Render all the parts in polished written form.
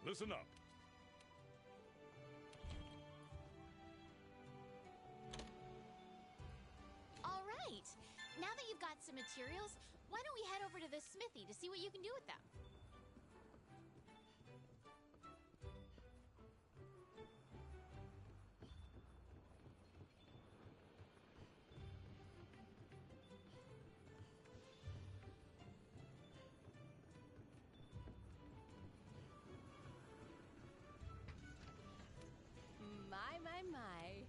Listen up. All right. Now that you've got some materials, why don't we head over to the smithy to see what you can do with them? My.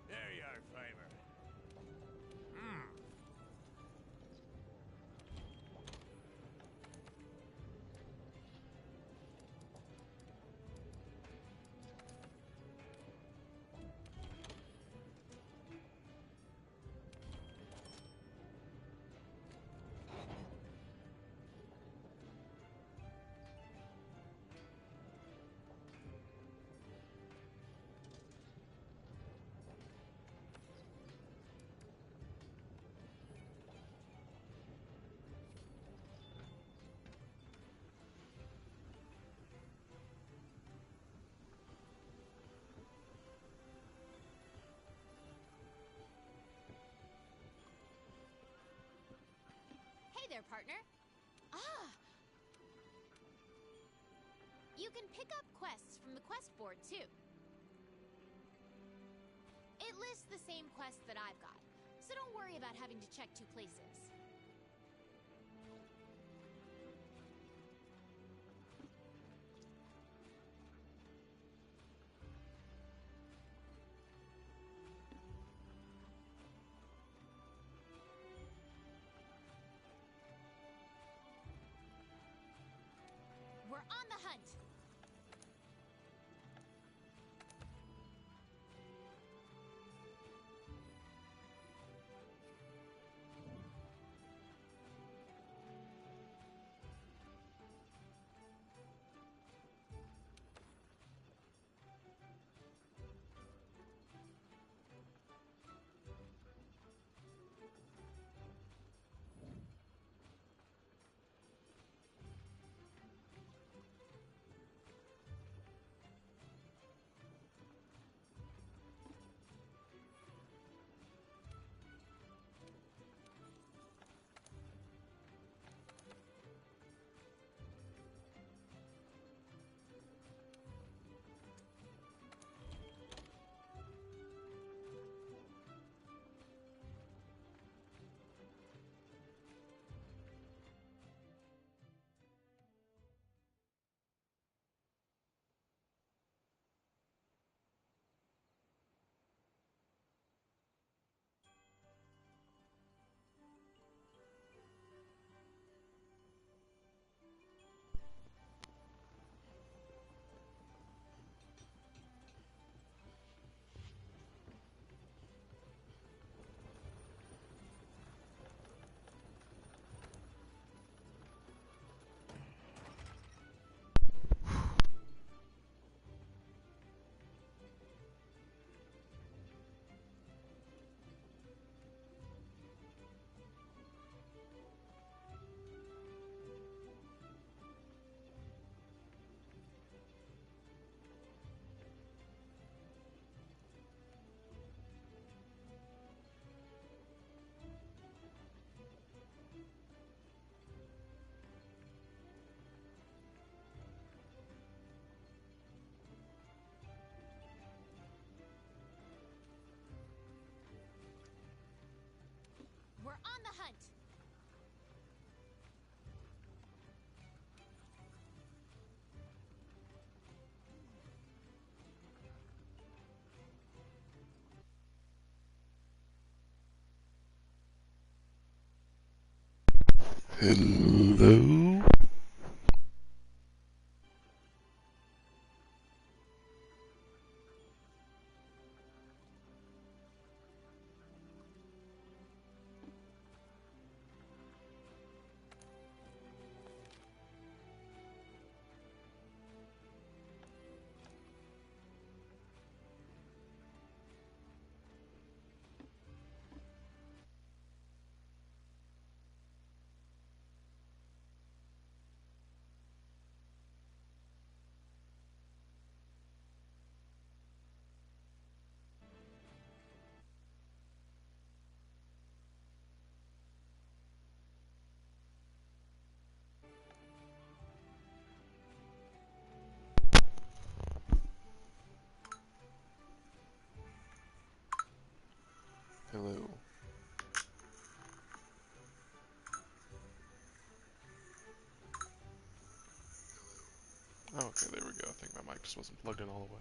There you are, Framer. Hey there, partner. You can pick up quests from the quest board, too. It lists the same quests that I've got, so don't worry about having to check two places. We're on the hunt! We're on the hunt! Hello? Okay, there we go. I think my mic just wasn't plugged in all the way.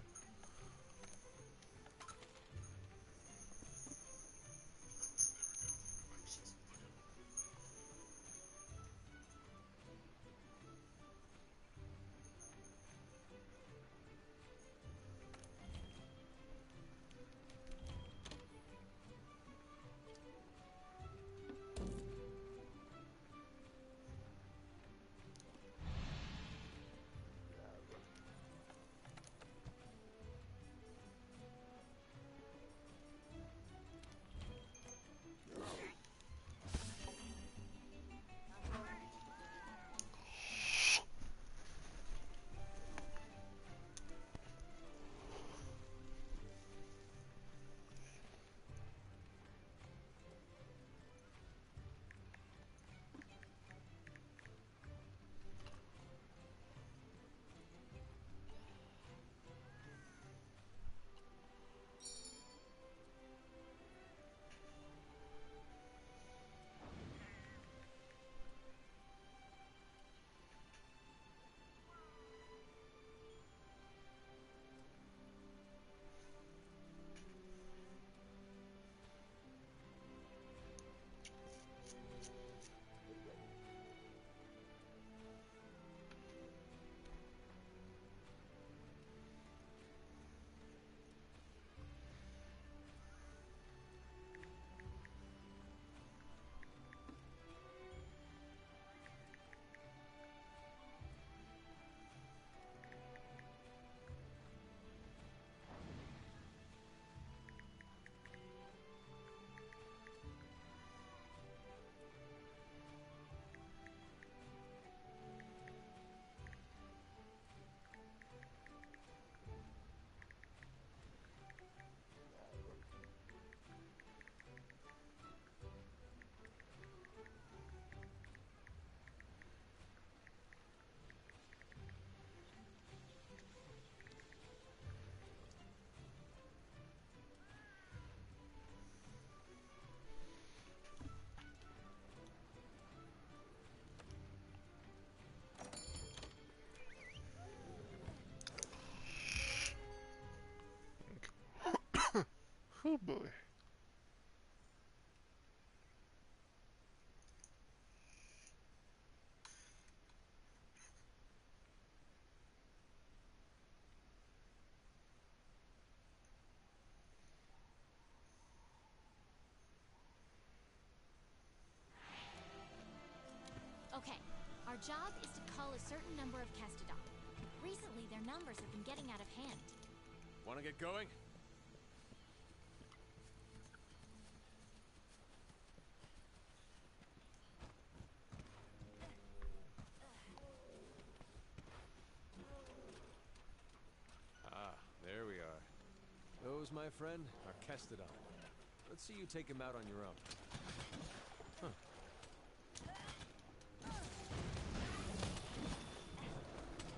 Oh boy. Okay, our job is to cull a certain number of Castodon. Recently, their numbers have been getting out of hand. Want to get going? Ah, there we are. Those, my friend, are Kestodon. Let's see you take him out on your own. Huh.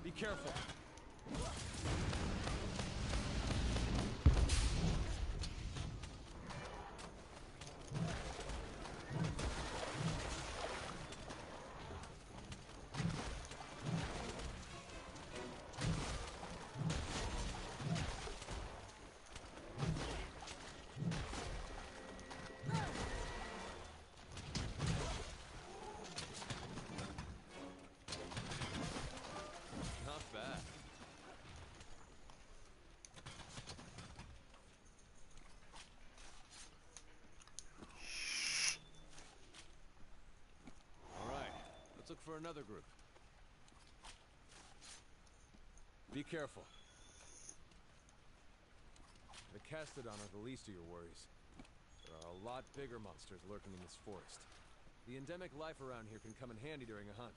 Be careful. Not bad. All right, let's look for another group. Be careful. The Castodon are the least of your worries. There are a lot bigger monsters lurking in this forest. The endemic life around here can come in handy during a hunt.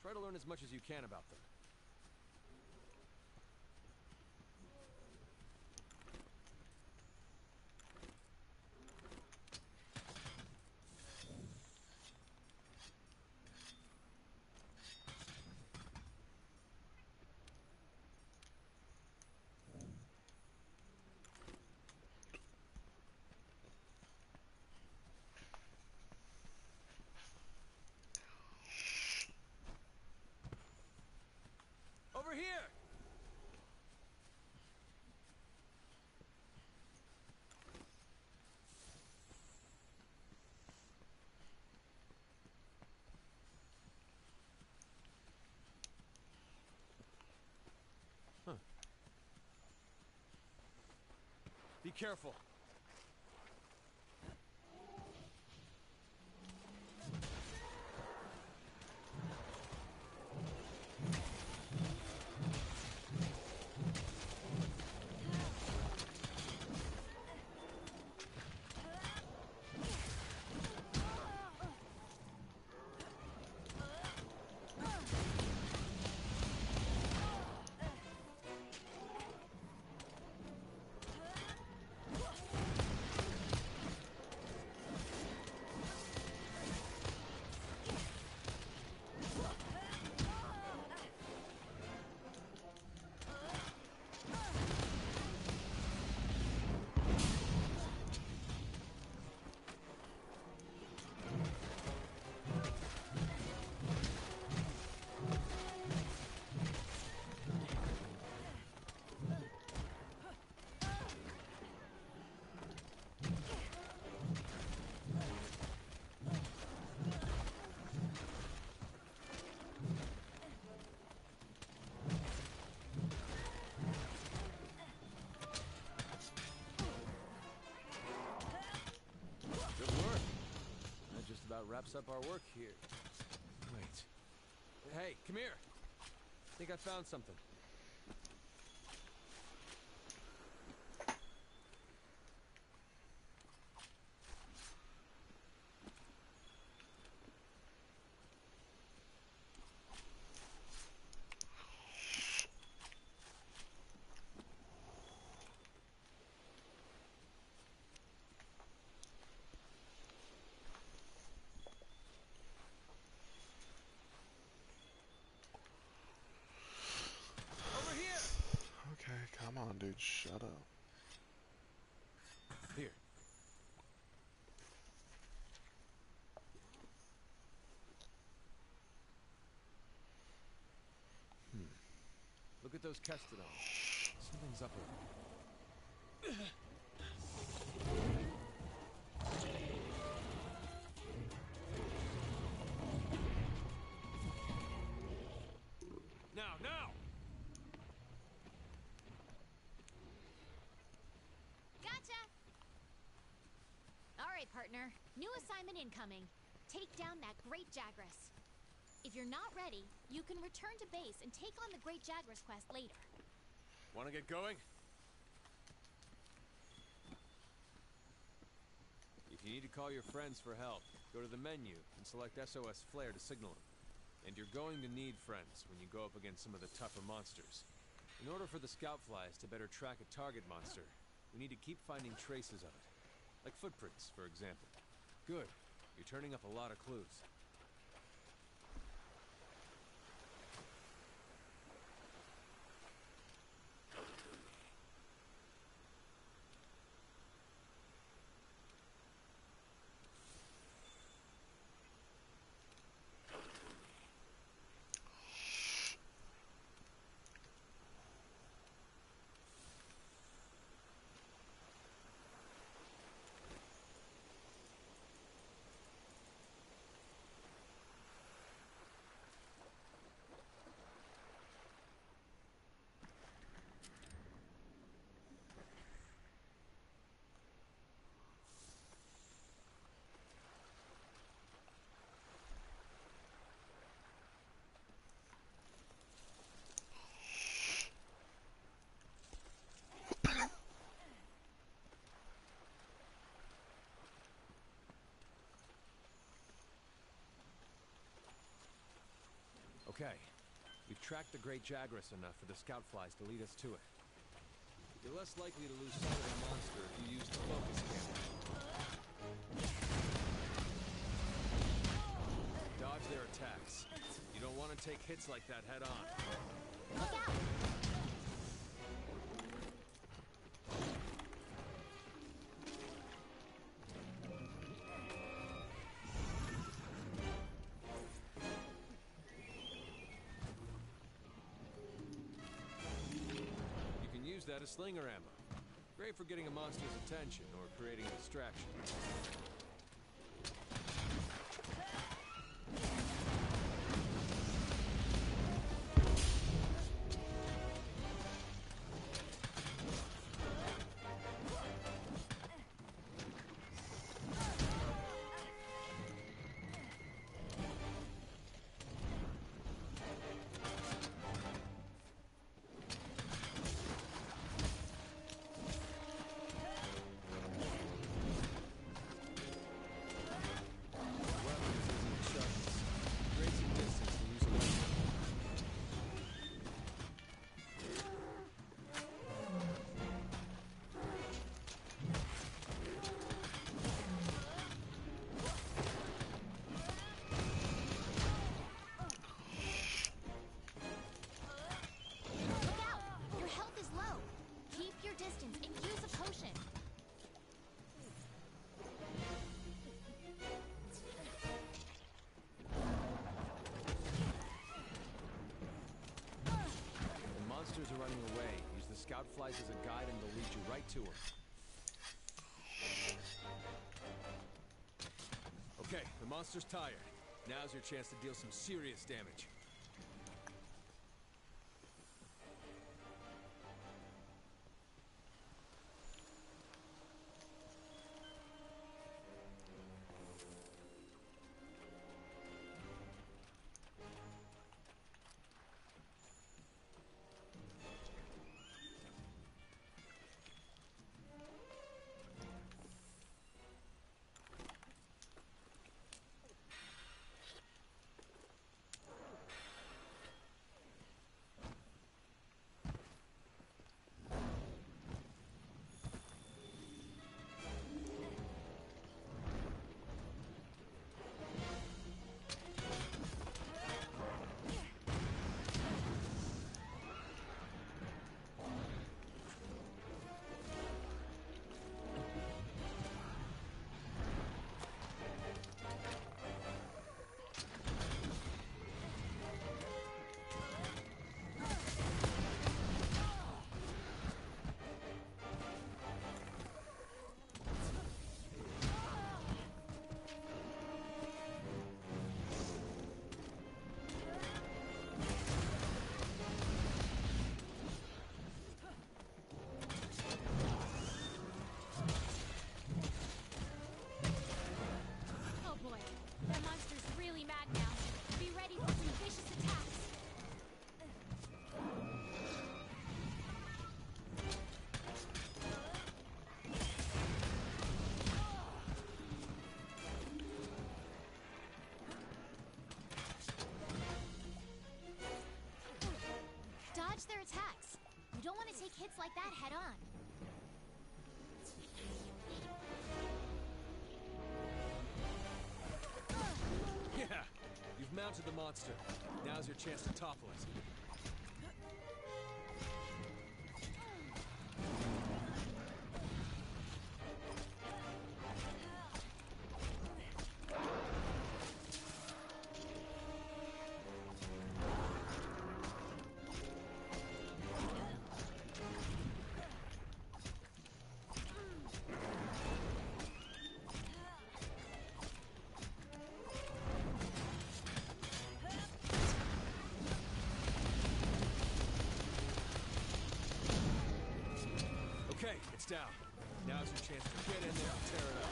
Try to learn as much as you can about them. Be careful. Wraps up our work here. Wait. Hey, come here. I think I found something. Come on, dude, shut up. Here. Look at those Kestodons. Something's up with them. Now! Gotcha! Alright, partner. New assignment incoming. Take down that Great Jagress. If you're not ready, you can return to base and take on the Great Jagress quest later. Wanna get going? If you need to call your friends for help, go to the menu and select SOS Flare to signal them. And you're going to need friends when you go up against some of the tougher monsters. In order for the scout flies to better track a target monster, we need to keep finding traces of it. Like footprints, for example. Good. You're turning up a lot of clues. Okay. We've tracked the Great Jagress enough for the scout flies to lead us to it. You're less likely to lose sight of the monster if you use the focus camera. Dodge their attacks. You don't want to take hits like that head on. Look out! That as slinger ammo. Great for getting a monster's attention or creating a distraction. scout flies as a guide and they'll lead you right to her. Okay, the monster's tired. Now's your chance to deal some serious damage. Their attacks. You don't want to take hits like that head on. Yeah, you've mounted the monster. Now's your chance to topple it. Okay, it's down. Now's your chance to get in there and tear it up.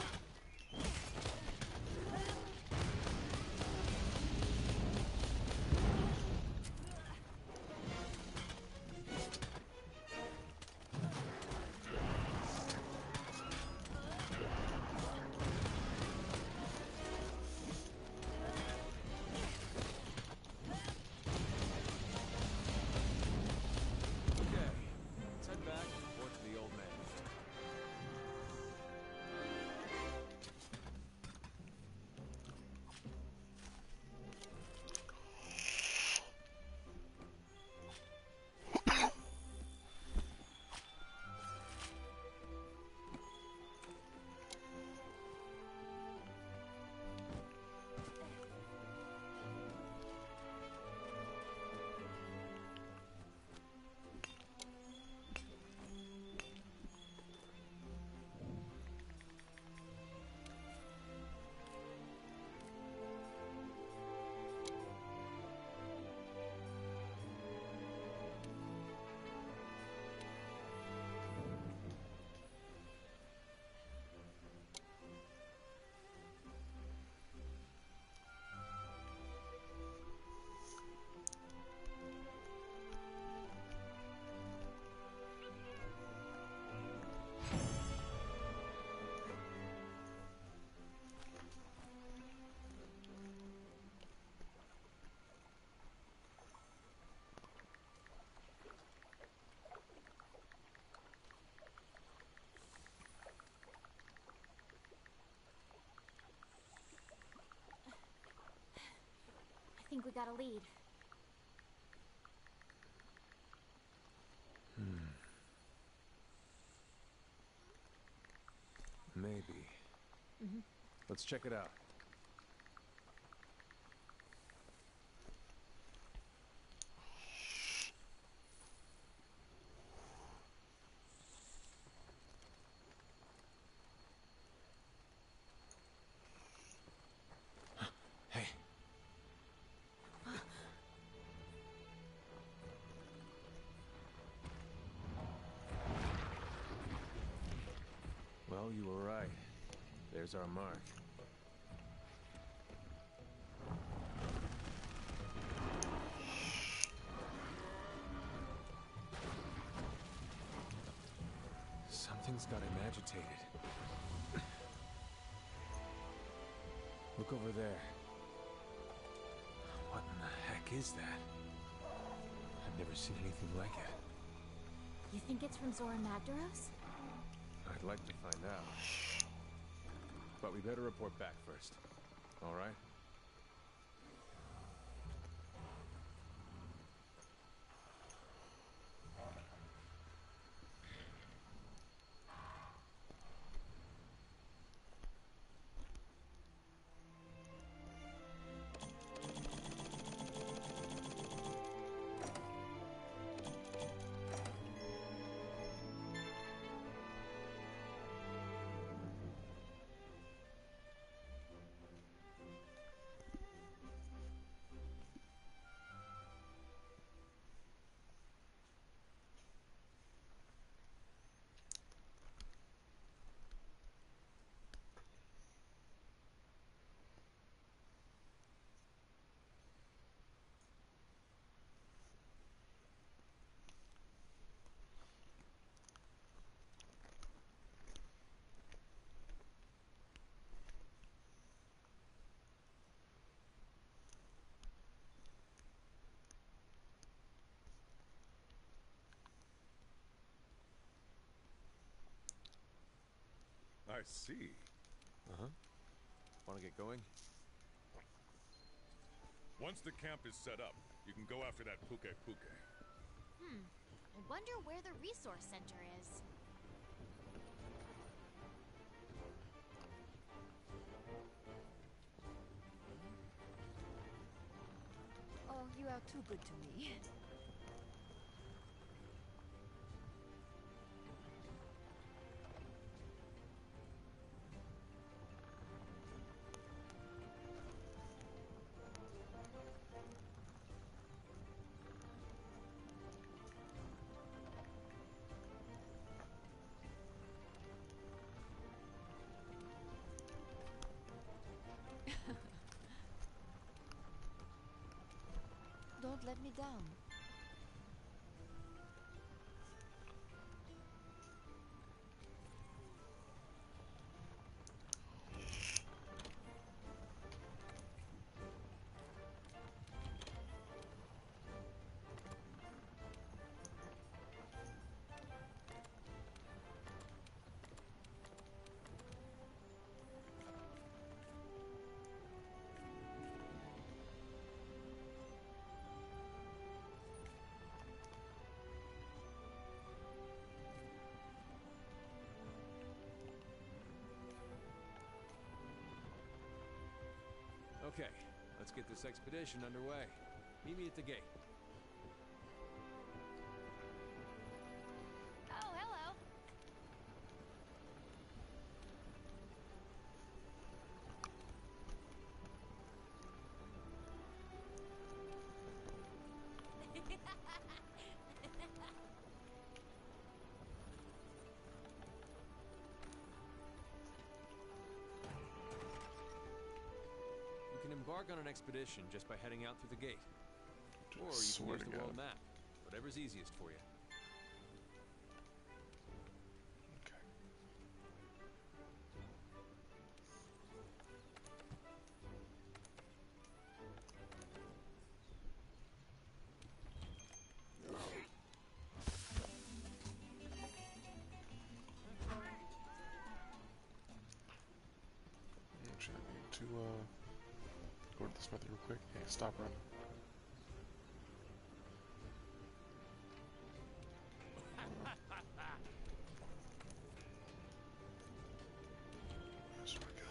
I think we got a lead. Maybe. Let's check it out. There's our mark. Something's got him agitated. Look over there. What in the heck is that? I've never seen anything like it. You think it's from Zora Magdaros? I'd like to find out. But we better report back first. All right? I see. Uh-huh. Want to get going? Once the camp is set up, you can go after that Puke Puke. I wonder where the resource center is. Oh, you are too good to me. Don't let me down. Okay, let's get this expedition underway. Meet me at the gate. Oh, hello. You can embark on an expedition just by heading out through the gate. Or you can Swear use to the world God. map. Whatever's easiest for you. Okay. Actually, I need to go to the smithy real quick. Hey, stop running. I swear to God.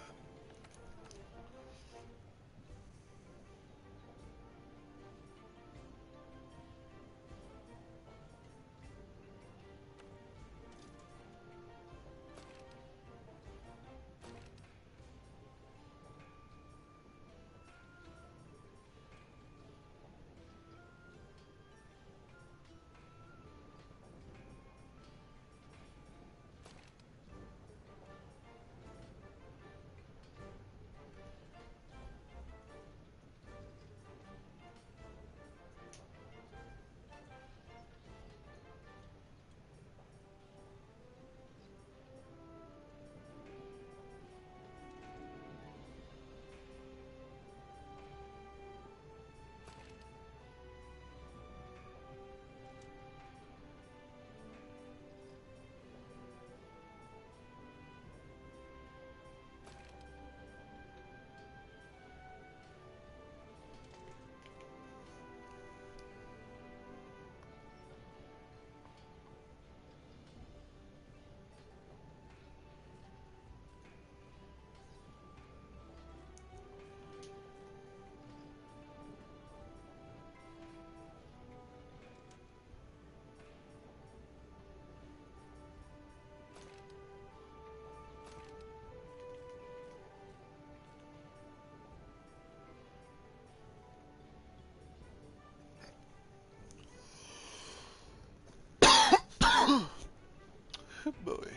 boy.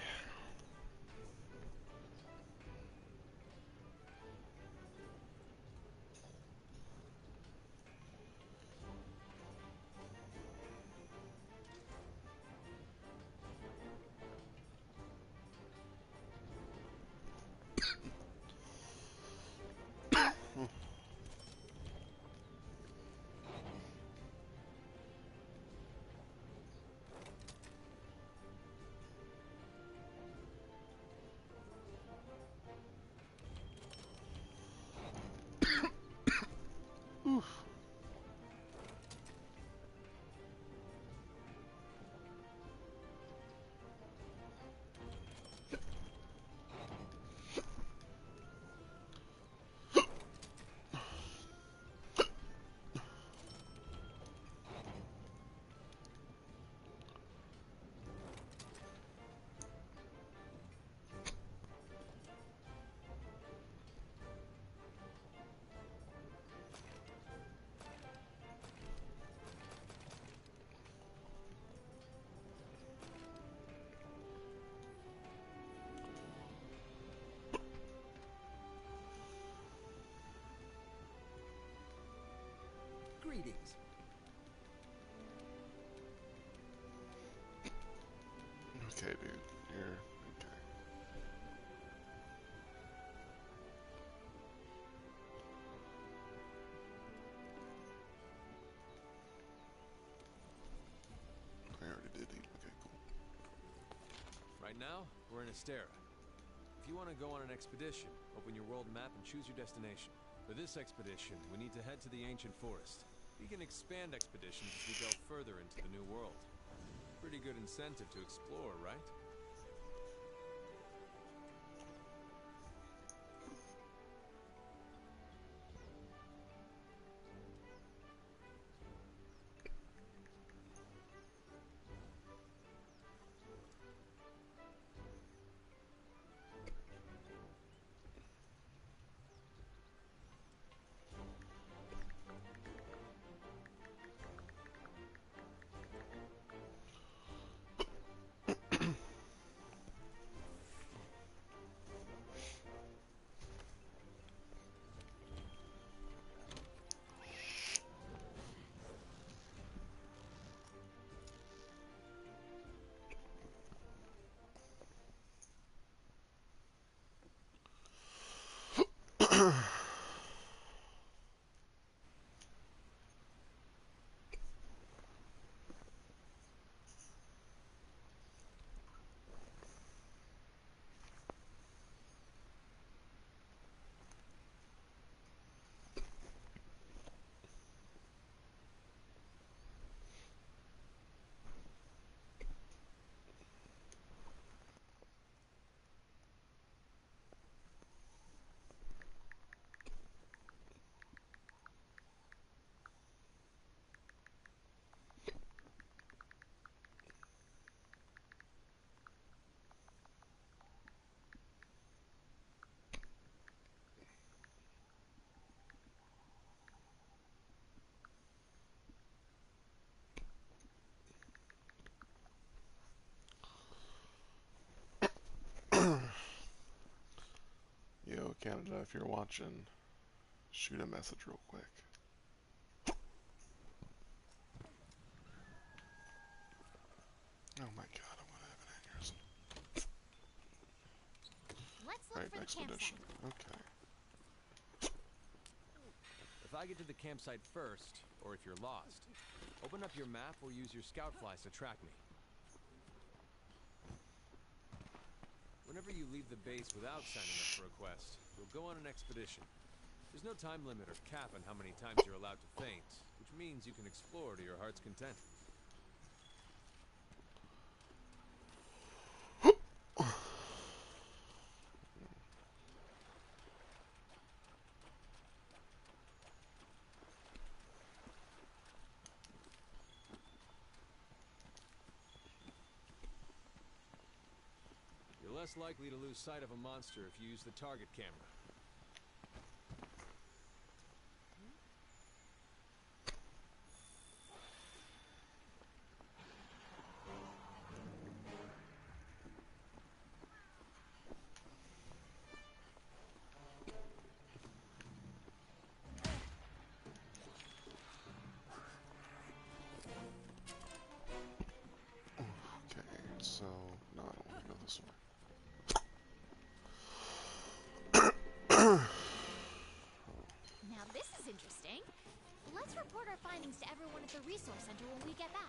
Oof. Greetings. Okay, dude. You're okay. I already did eat. Okay, cool. Right now, we're in Astera. If you want to go on an expedition, open your world map and choose your destination. For this expedition, we need to head to the ancient forest. We can expand expeditions as we go further into the new world. Pretty good incentive to explore, right? Yo, Canada, if you're watching, shoot a message real quick. Oh my god, I'm gonna have an aneurysm. Let's look Alright, for the expedition. campsite. Okay. If I get to the campsite first, or if you're lost, open up your map or use your scout flies to track me. Whenever you leave the base without signing up for a quest, you'll go on an expedition. There's no time limit or cap on how many times you're allowed to faint, which means you can explore to your heart's content. You're less likely to lose sight of a monster if you use the target camera. findings to everyone at the resource center when we get back.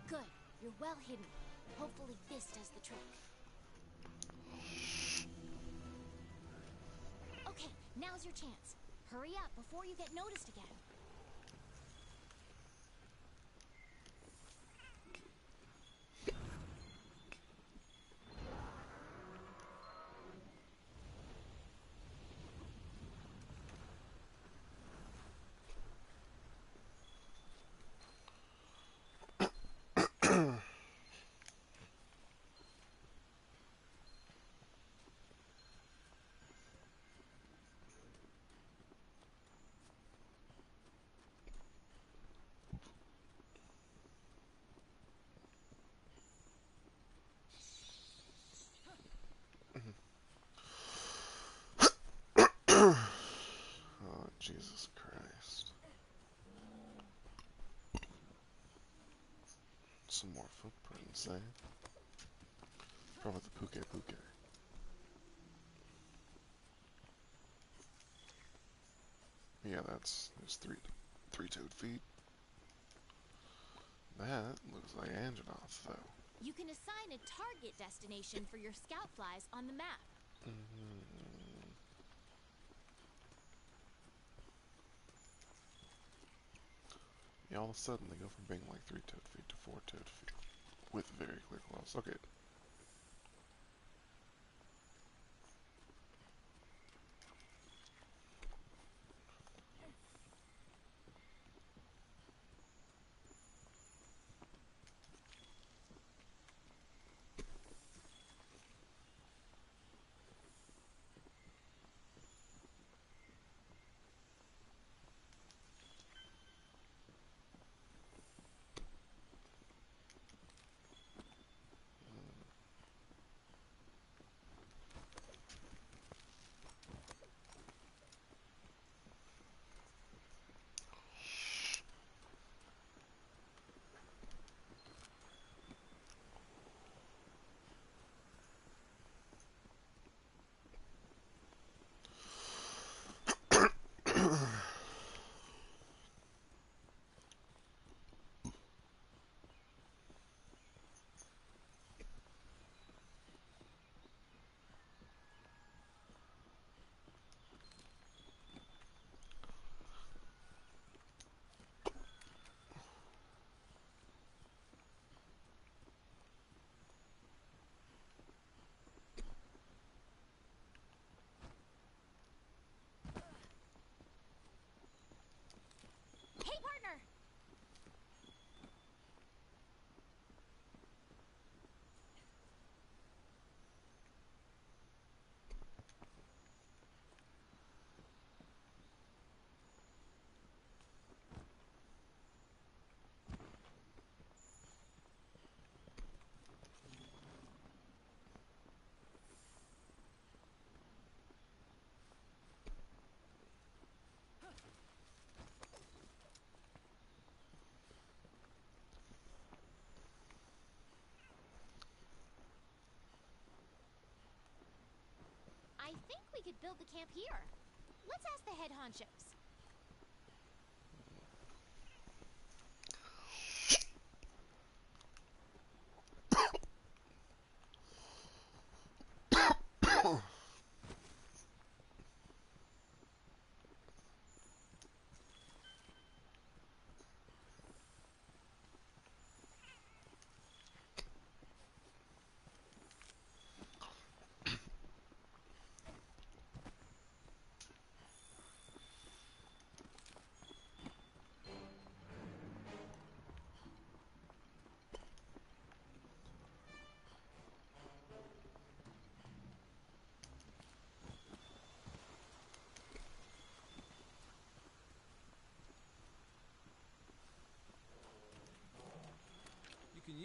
Good. You're well hidden. Hopefully this does the trick. Okay, now's your chance. Hurry up before you get noticed again. Oh, Jesus Christ. Some more footprints, eh? Probably the Puke Puke. Yeah, there's three-toed feet. That looks like Anjanoth, though. You can assign a target destination for your scout flies on the map. Yeah, all of a sudden they go from being like three-toed feet to four-toed feet with very clear claws. Okay. Hey, partner! I think we could build the camp here. Let's ask the head honchos.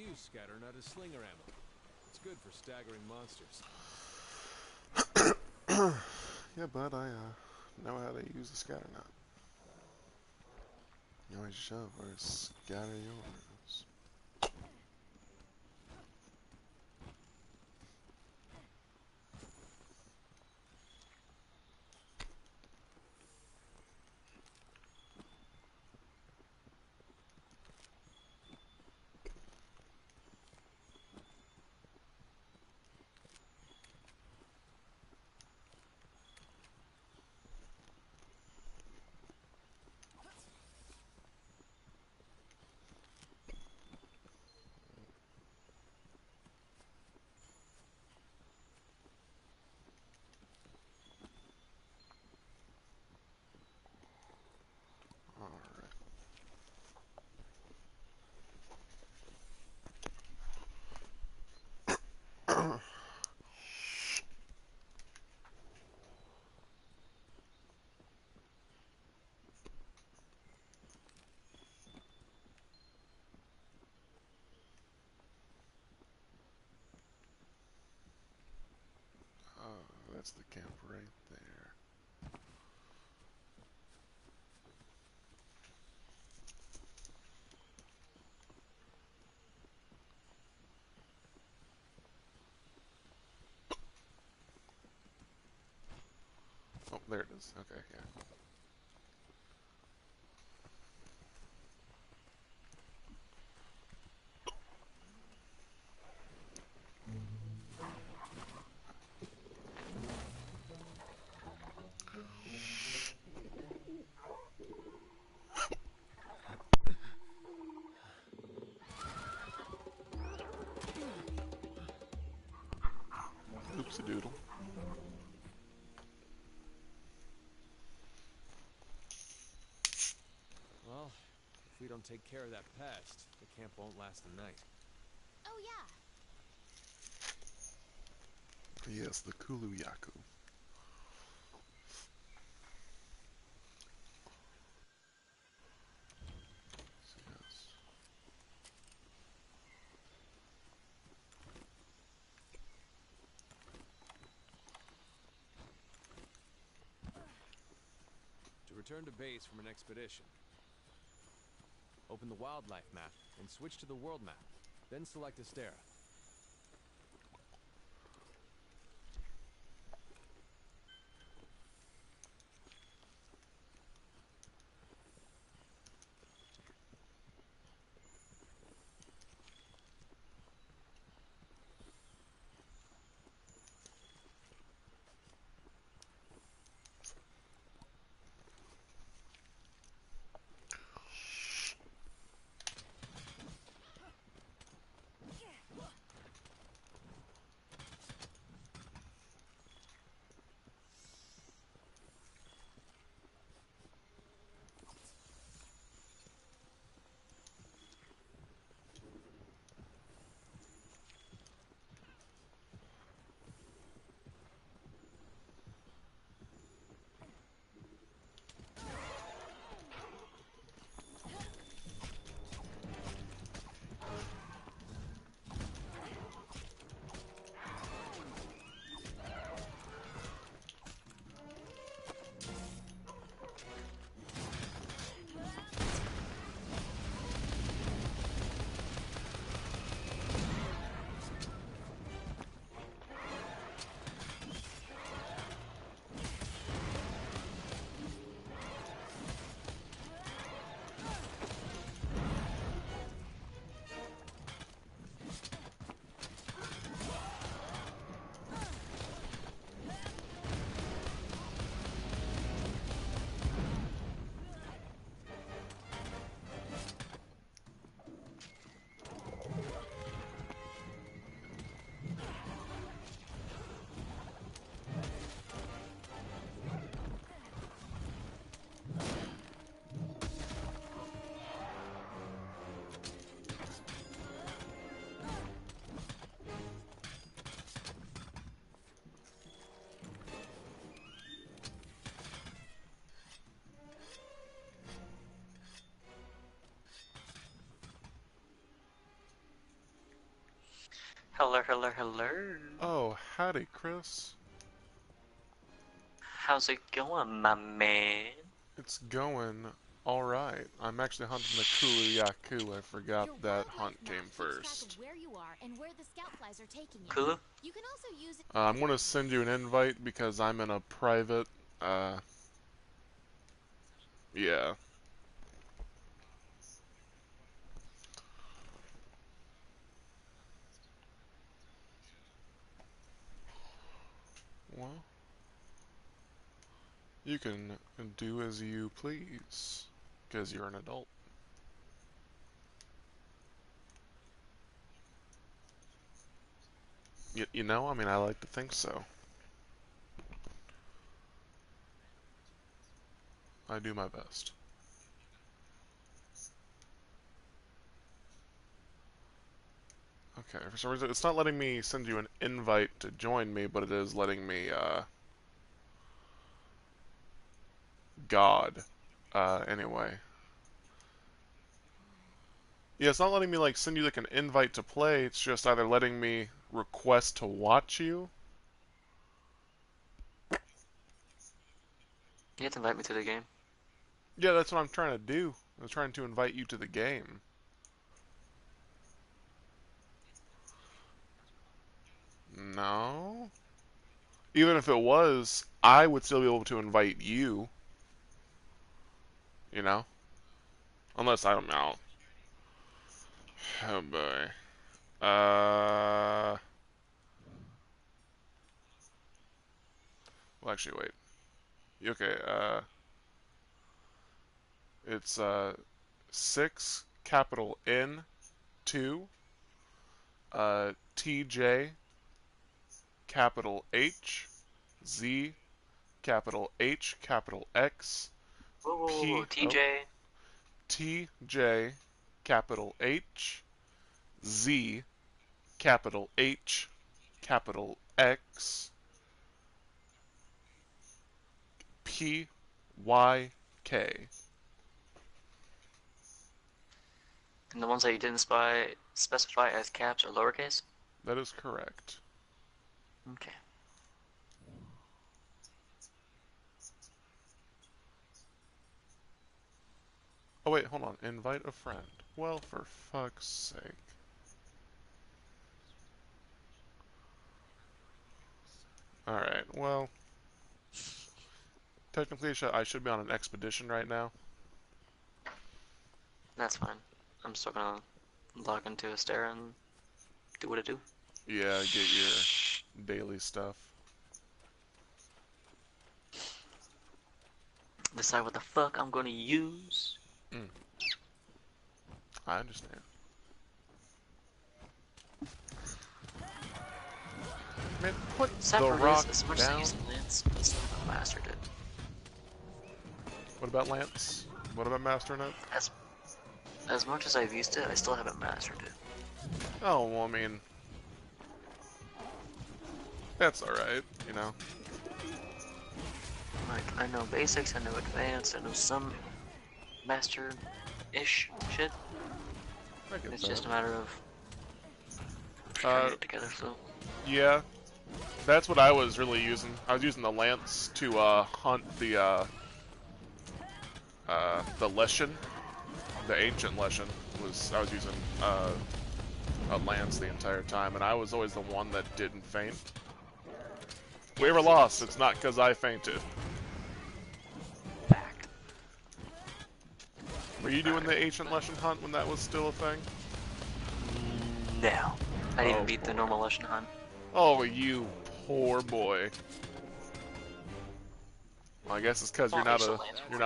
use scatter nut as slinger ammo. It's good for staggering monsters. Yeah, bud, I know how to use a scatter nut. You always shove or scatter yours. Alright. That's the camp right there. Oh, there it is. Okay, yeah. Oopsie doodle. Well, if we don't take care of that pest, the camp won't last the night. Oh, yeah. Yes, the Kuluyaku. Yes. To return to base from an expedition, open the wildlife map and switch to the world map. Then select Astera. Hello, hello, hello. Oh, howdy, Chris. How's it going, my man? It's going alright. I'm actually hunting the Kulu-Yaku. I forgot Your that wildlife hunt map came keeps track first. of where you are and where the scout flies are taking you. Kulu? You can also use it. I'm gonna send you an invite because I'm in a private, yeah. Well, you can do as you please, because you're an adult. You know, I mean, I like to think so. I do my best. Okay, for some reason, it's not letting me send you an invite to join me, but it is letting me, God. Anyway. Yeah, it's not letting me, like, send you, like, an invite to play, it's just either letting me request to watch you. You have to invite me to the game. Yeah, that's what I'm trying to do. I'm trying to invite you to the game. No? Even if it was, I would still be able to invite you. You know? Unless, I don't know. Oh boy. Well, actually, wait. Okay, it's, 6, capital N, 2, TJ, capital H, Z, capital H, capital X, Whoa, whoa, whoa, whoa. P, oh, TJ. TJ, capital H, Z, capital H, capital X, P, Y, K. And the ones that you didn't specify as caps or lowercase? That is correct. Okay. Oh wait, hold on. Invite a friend. Well, for fuck's sake. Alright, well... Technically, I should be on an expedition right now. That's fine. I'm still gonna log into Astera and do what I do. Yeah, get your daily stuff. Decide what the fuck I'm gonna use. I understand. Man, put the rock As much down. as I use Lance, I still haven't mastered it. What about Lance? What about mastering it? As much as I've used it, I still haven't mastered it. Oh, well, I mean... That's alright, you know? Like, I know basics, I know advanced, I know some master-ish shit. I get It's that. just a matter of trying it together, so... Yeah. That's what I was really using. I was using the lance to, hunt the Leshen. The ancient Leshen. I was using, a lance the entire time, and I was always the one that didn't faint. If we ever lost, it's not because I fainted. Fact. Were you doing the ancient Leshen hunt when that was still a thing? No. I didn't Oh, beat the boy. normal Leshen hunt. Oh, you poor boy. Well, I guess it's because you're not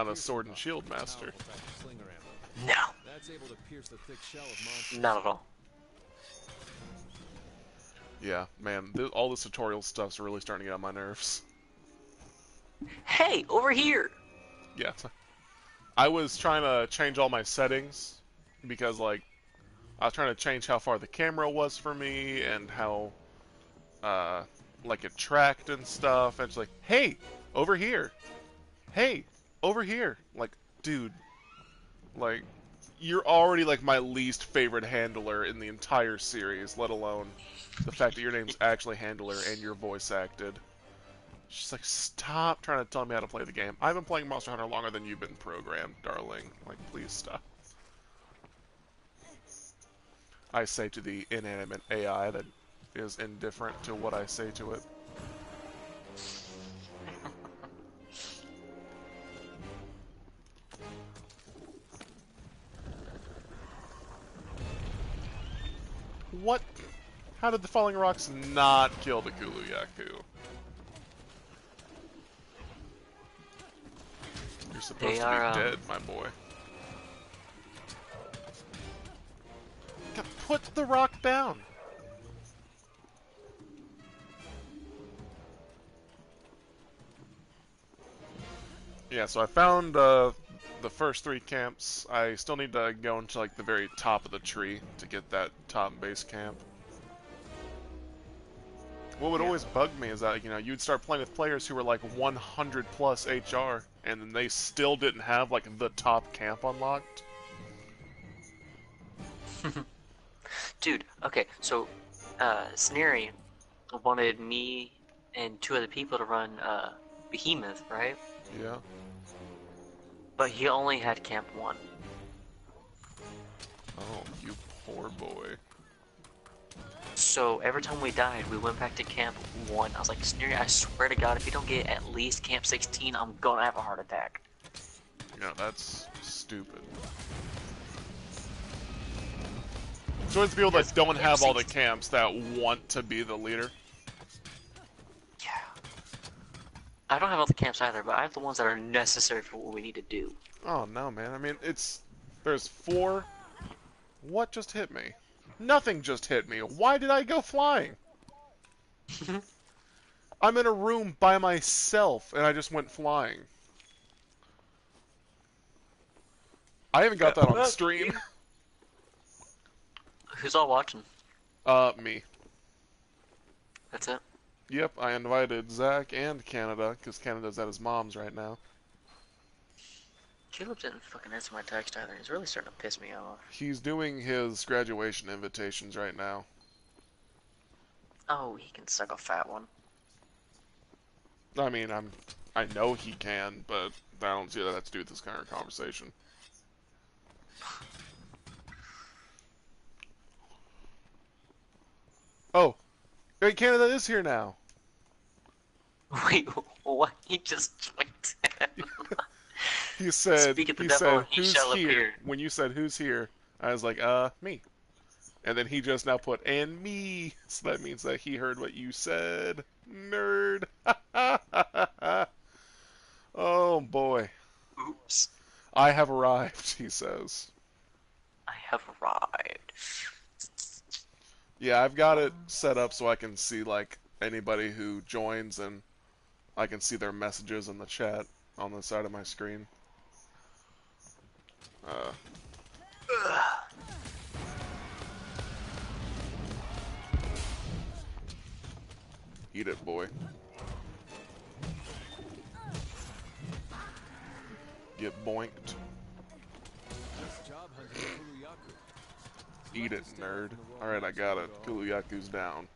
a sword and shield master. No. That's able to pierce the thick shell of monsters. Not at all. Yeah, man, all this tutorial stuff's really starting to get on my nerves. Hey, over here! Yeah. I was trying to change all my settings because, like, I was trying to change how far the camera was for me and how, like, it tracked and stuff. And it's like, hey, over here. Hey, over here. Like, dude. Like, you're already like my least favorite handler in the entire series, let alone the fact that your name's actually Handler and you're voice acted. She's like, stop trying to tell me how to play the game. I've been playing Monster Hunter longer than you've been programmed, darling. Like, please stop. I say to the inanimate AI that is indifferent to what I say to it. What? How did the falling rocks not kill the Kuluyaku? You're supposed to be dead, my boy. Put the rock down! Yeah, so I found the first 3 camps. I still need to go into like the very top of the tree to get that top base camp. What would always bug me is that, you know, you'd start playing with players who were like 100 plus HR, and then they still didn't have like the top camp unlocked. Dude, okay, so Snary wanted me and 2 other people to run Behemoth, right? Yeah. But he only had Camp 1. Oh, you poor boy. So every time we died, we went back to Camp 1. I was like, Snary, I swear to God, if you don't get at least Camp 16, I'm gonna have a heart attack. Yeah, that's stupid. So it's people that don't have all the camps that want to be the leader. Yeah. I don't have all the camps either, but I have the ones that are necessary for what we need to do. Oh no, man. I mean, there's 4. What just hit me? Nothing just hit me. Why did I go flying? I'm in a room by myself, and I just went flying. I haven't got that on stream. Who's all watching? Me. That's it? Yep, I invited Zach and Canada, because Canada's at his mom's right now. Caleb didn't fucking answer my text either. He's really starting to piss me off. He's doing his graduation invitations right now. Oh, he can suck a fat one. I mean, I know he can, but I don't see that has to do with this kind of conversation. Oh, great, Canada is here now. Wait, what? He just joined in. He said, Speak of the he devil, said, and he who's shall here? appear. When you said, who's here? I was like, me. And then he just now put, and me. So that means that he heard what you said. Nerd. Oh, boy. Oops. I have arrived, he says. I have arrived. Yeah, I've got it set up so I can see, like, anybody who joins, and I can see their messages in the chat on the side of my screen. Eat it, boy. Get boinked. Nice job hunting the Kuluyaku. Eat it, nerd. Alright, I got it. Kuluyaku's down.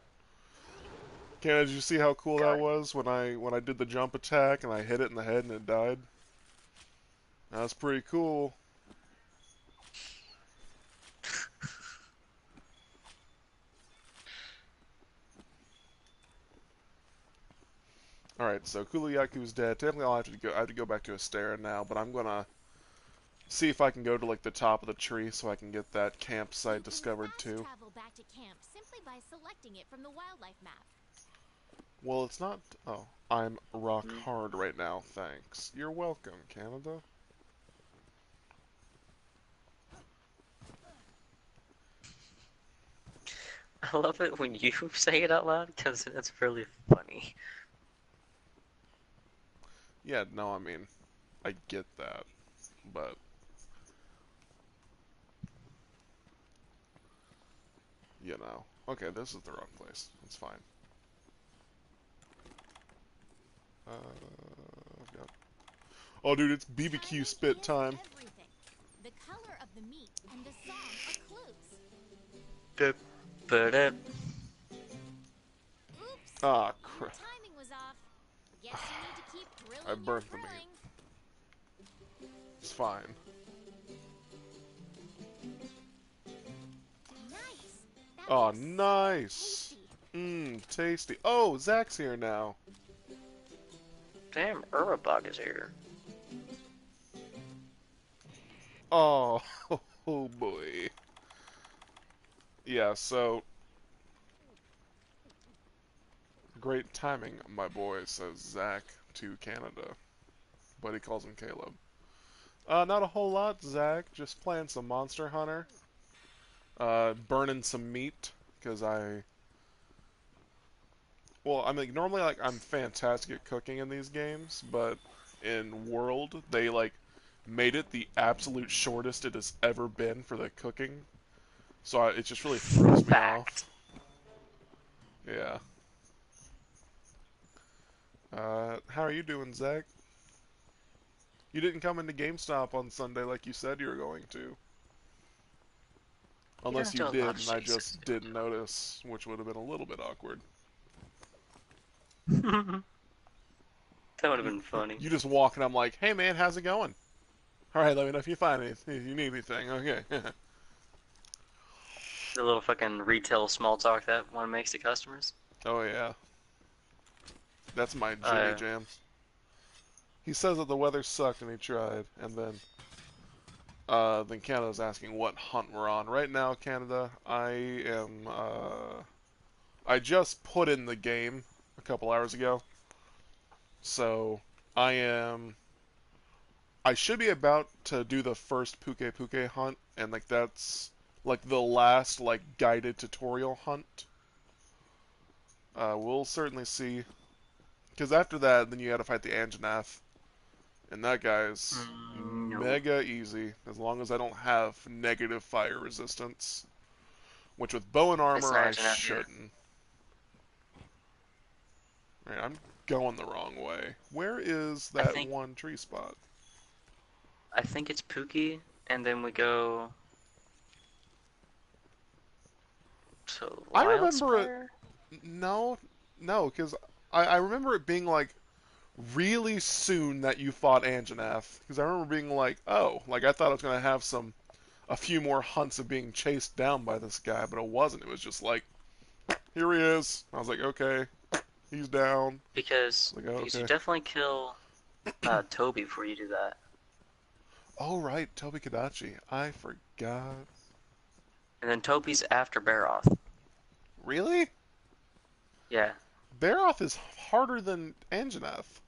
Ken, did you see how cool that was when I did the jump attack and I hit it in the head and it died? That's pretty cool. Alright, so Kuluyaku's dead. Technically I have to go back to Astera now, but I'm gonna see if I can go to like the top of the tree so I can get that campsite discovered too. Travel back to camp simply by selecting it from the wildlife map. Well, it's not... Oh, I'm rock hard right now, thanks. You're welcome, Canada. I love it when you say it out loud, because it's really funny. Yeah, no, I mean, I get that, but... You know. Okay, this is the wrong place. It's fine. I've got... Oh, dude, it's BBQ spit time. Everything. The color of the meat and the song are clues. But Oops. Ah, Your crap. timing was off. Guess you need to keep drilling I your burnt the meat. drilling. It's fine. Nice. That Oh, looks so nice. tasty. Mmm, tasty. Oh, Zach's here now. damn, Urabog is here. Oh, oh boy. Yeah, so... Great timing, my boy, says Zach to Canada. But he calls him Caleb. Not a whole lot, Zach. Just playing some Monster Hunter. Burning some meat, because Well, I mean, normally, like, I'm fantastic at cooking in these games, but in World, they, like, made it the absolute shortest it has ever been for the cooking. So it just really throws me Fact. off. Yeah. How are you doing, Zach? You didn't come into GameStop on Sunday like you said you were going to. Unless you do a lot did, of and I shit, just didn't notice, which would have been a little bit awkward. That would have been funny. You just walk and I'm like, hey man, how's it going? Alright, let me know if you find anything, if you need anything, okay. The little fucking retail small talk that one makes to customers. Oh yeah. That's my Jimmy yeah. Jam. He says that the weather sucked and he tried, and then Canada's asking what hunt we're on. Right now, Canada, I just put in the game a couple hours ago. So, I should be about to do the first Puke Puke hunt, and, like, that's, like, the last, like, guided tutorial hunt. We'll certainly see. Because after that, then you gotta fight the Anjanath. And that guy's No. mega easy, as long as I don't have negative fire resistance. Which with bow and armor, I Anjanath here. shouldn't. Right, I'm going the wrong way. Where is that think- one tree spot? I think it's Pookie, and then we go to I remember Wildspire? No, because I remember it being like really soon that you fought Anjanath. Because I remember being like, oh, like I thought I was gonna have a few more hunts of being chased down by this guy, but it wasn't. It was just like, here he is. I was like, okay, he's down. Because Like, oh, you okay. definitely kill Toby before you do that. Oh right, Toby Kadachi. I forgot. And then Toby's after Baroth. Really? Yeah. Baroth is harder than Anjanath.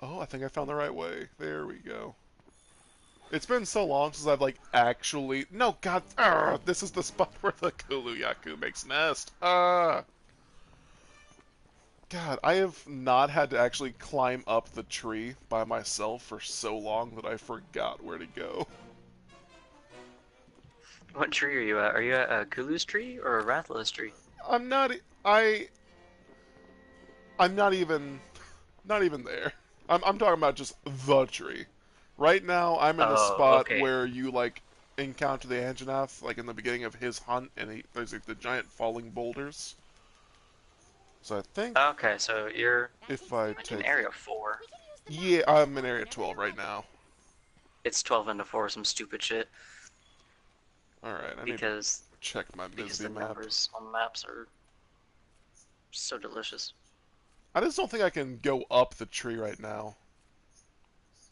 Oh, I think I found the right way. There we go. It's been so long since I've, like, actually... No, God! This is the spot where the Kulu-Yaku makes nest. God, I have not had to actually climb up the tree by myself for so long that I forgot where to go. What tree are you at? Are you at a Kulu's tree or a Rathalos tree? I'm not... I'm not even there. I'm talking about just the tree. Right now, I'm in the Oh, spot okay. where you, like, encounter the Anjanath, like, in the beginning of his hunt, and there's, like, the giant falling boulders. So I think Okay, so you're if I like in take... area 4. Yeah, I'm in Area 12 right now. It's 12 into 4, some stupid shit. Alright, I need to Because check my the Misty map. numbers on maps are so delicious. I just don't think I can go up the tree right now.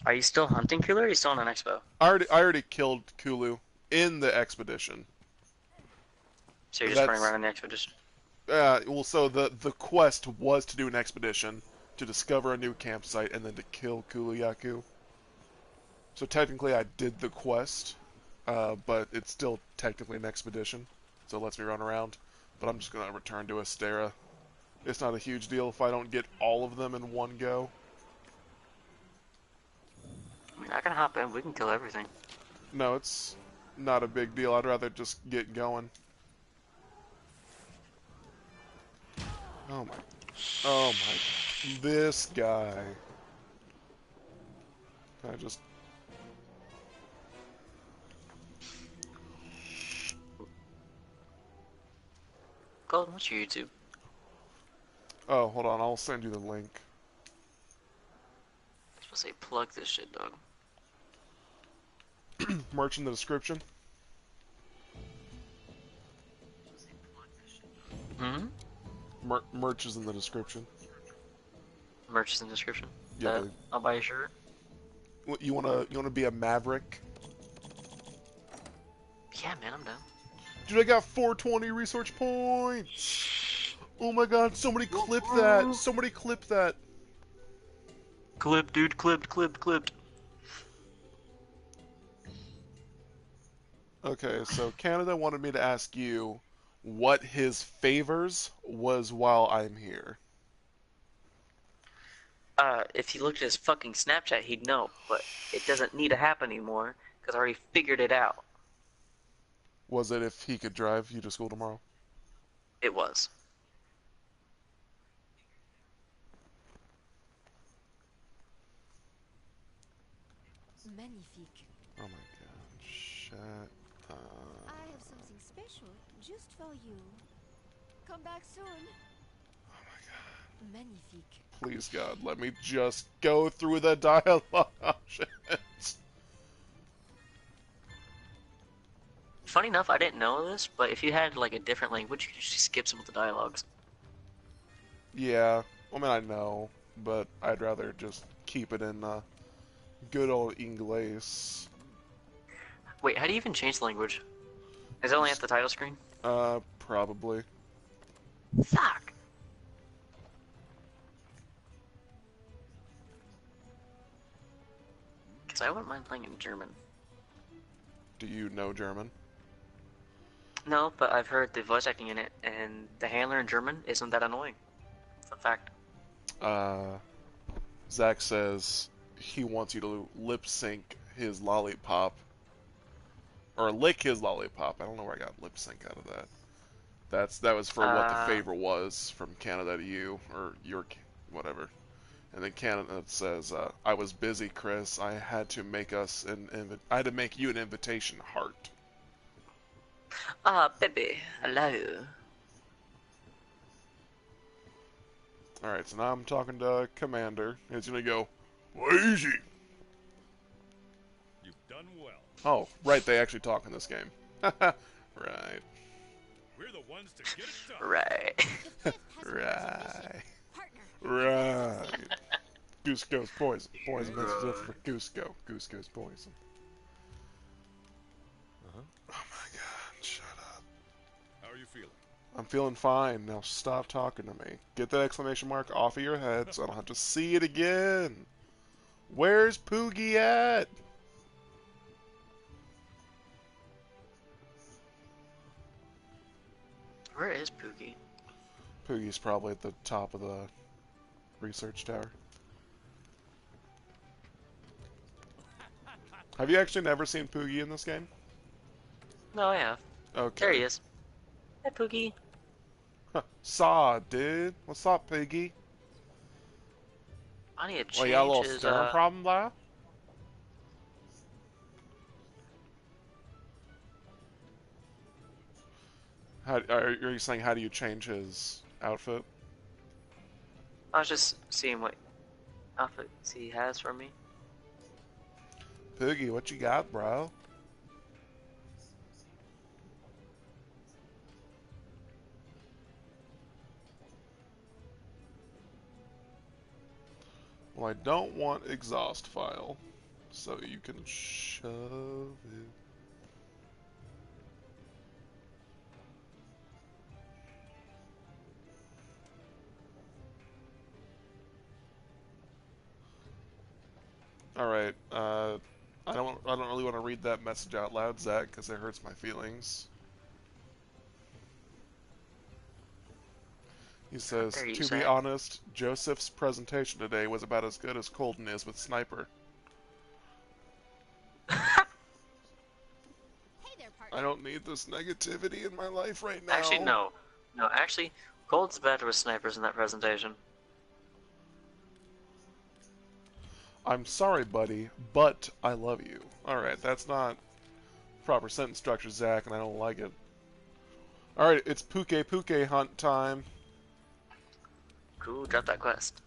Are you still hunting Kulu or are you still on an expo? I already killed Kulu in the expedition. So you're just running around on the expedition? Well, so the quest was to do an expedition, to discover a new campsite, and then to kill Kulu-Yaku. So technically I did the quest, but it's still technically an expedition, so it lets me run around. But I'm just going to return to Astera. It's not a huge deal if I don't get all of them in one go. I mean, I can hop in, we can kill everything. No, it's not a big deal. I'd rather just get going. Oh my, this guy. Can I just... called? What's your YouTube? Oh, hold on. I'll send you the link. I'm supposed to say plug this shit, dog. Merch in the description. Hmm? Merch is in the description. Merch is in the description. Yeah. I'll buy a shirt. You wanna be a maverick? Yeah, man, I'm down. Dude, I got 420 research points! Oh my god, somebody clip that! Somebody clip that! Clip, dude, clipped. Okay, so Canada wanted me to ask you what his favors was while I'm here. If he looked at his fucking Snapchat, he'd know, but it doesn't need to happen anymore, because I already figured it out. Was it if he could drive you to school tomorrow? It was. Magnifique. Oh my god, shut up. I have something special just for you. Come back soon. Oh my god. Magnifique. Please, God, let me just go through the dialogue options. Funny enough, I didn't know this, but if you had like a different language, you could just skip some of the dialogues. Yeah, I mean, I know, but I'd rather just keep it in good old English. Wait, how do you even change the language? Is it only at the title screen? Probably. Fuck! Because I wouldn't mind playing in German. Do you know German? No, but I've heard the voice acting in it, and the handler in German isn't that annoying. Fun fact. Zach says he wants you to lip sync his lollipop. Or lick his lollipop. I don't know where I got lip sync out of that. That was for what the favor was from Canada to you, or your whatever. And then Canada says, "I was busy, Chris. I had to make I had to make you an invitation heart." Ah, baby, hello. All right, so now I'm talking to Commander. He's gonna go, "Easy." You've done well. Oh, right. They actually talk in this game. Right. We're the ones to get it done. Right. The fifth has Right. Partner. Right. Goose goes poison. Poison makes it for Goose go. Goose goes poison. Uh-huh. Oh my god, shut up. How are you feeling? I'm feeling fine. Now stop talking to me. Get that exclamation mark off of your head so I don't have to see it again. Where's Poogie at? Where is Pookie? Poogie's probably at the top of the research tower. Have you actually never seen Poogie in this game? No, I have. Okay. There he is. Hey, Pookie. Saw, dude. What's up, Poogie? I need to Well, change you got a little his, stirring problem there? Are you saying how do you change his outfit? I was just seeing what outfits he has for me. Poogie, what you got, bro? Well, I don't want exhaust file, so you can shove it. All right. I don't really want to read that message out loud, Zach, because it hurts my feelings. He says, dare you, to be Zach." honest, Joseph's presentation today was about as good as Colton is with Sniper. Hey there, partner. I don't need this negativity in my life right now. Actually, no. No, actually, Gold's better with snipers in that presentation. I'm sorry, buddy, but I love you. Alright, that's not proper sentence structure, Zach, and I don't like it. Alright, it's Puke hunt time. Cool, drop that quest.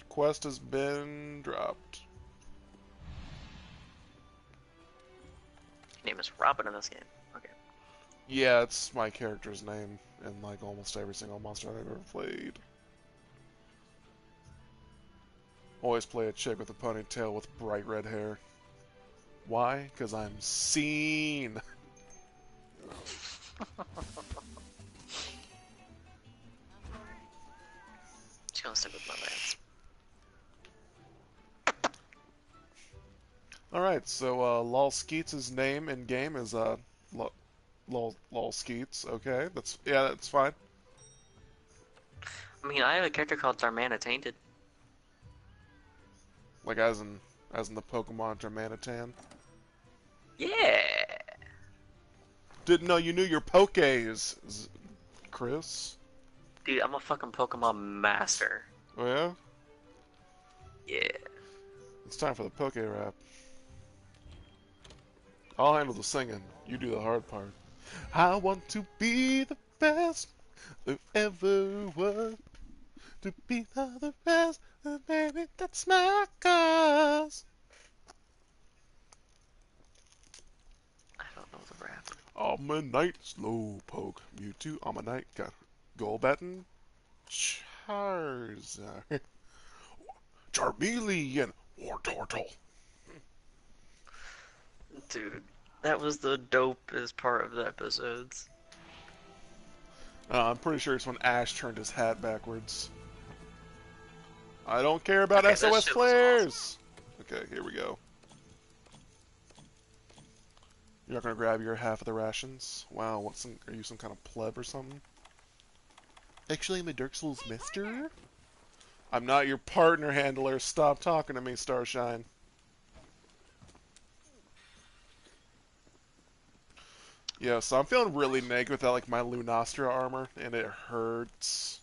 Quest has been dropped. Your name is Robin in this game. Okay. Yeah, it's my character's name in like almost every single monster I've ever played. Always play a chick with a ponytail with bright red hair. Why? Because I'm seen. Just gonna stick with my lance. Alright, so Lol Skeets' name in game is Lol Skeets. Okay, that's fine. I mean, I have a character called Darmana Tainted. Like as in the Pokemon Darmanitan. Yeah. Didn't know you knew your Pokés, Chris. Dude, I'm a fucking Pokemon master. Oh yeah? Yeah. It's time for the Poke Rap. I'll handle the singing. You do the hard part. I want to be the best there ever was. To be the best, and baby, that's my cause. I don't know the rap. I'm a knight, Slowpoke. Mewtwo, I'm a knight, got Golbatton, Charizard, Charmeleon, Wartortle. Dude, that was the dopest part of the episodes. I'm pretty sure it's when Ash turned his hat backwards. I don't care about Okay, that SOS shit was flares! Okay, here we go. You're not gonna grab your half of the rations? Wow, are you some kind of pleb or something? Actually, I'm a Dark Souls mister? I'm not your partner handler. Stop talking to me, Starshine. Yeah, so I'm feeling really naked without like my Lunastra armor, and it hurts.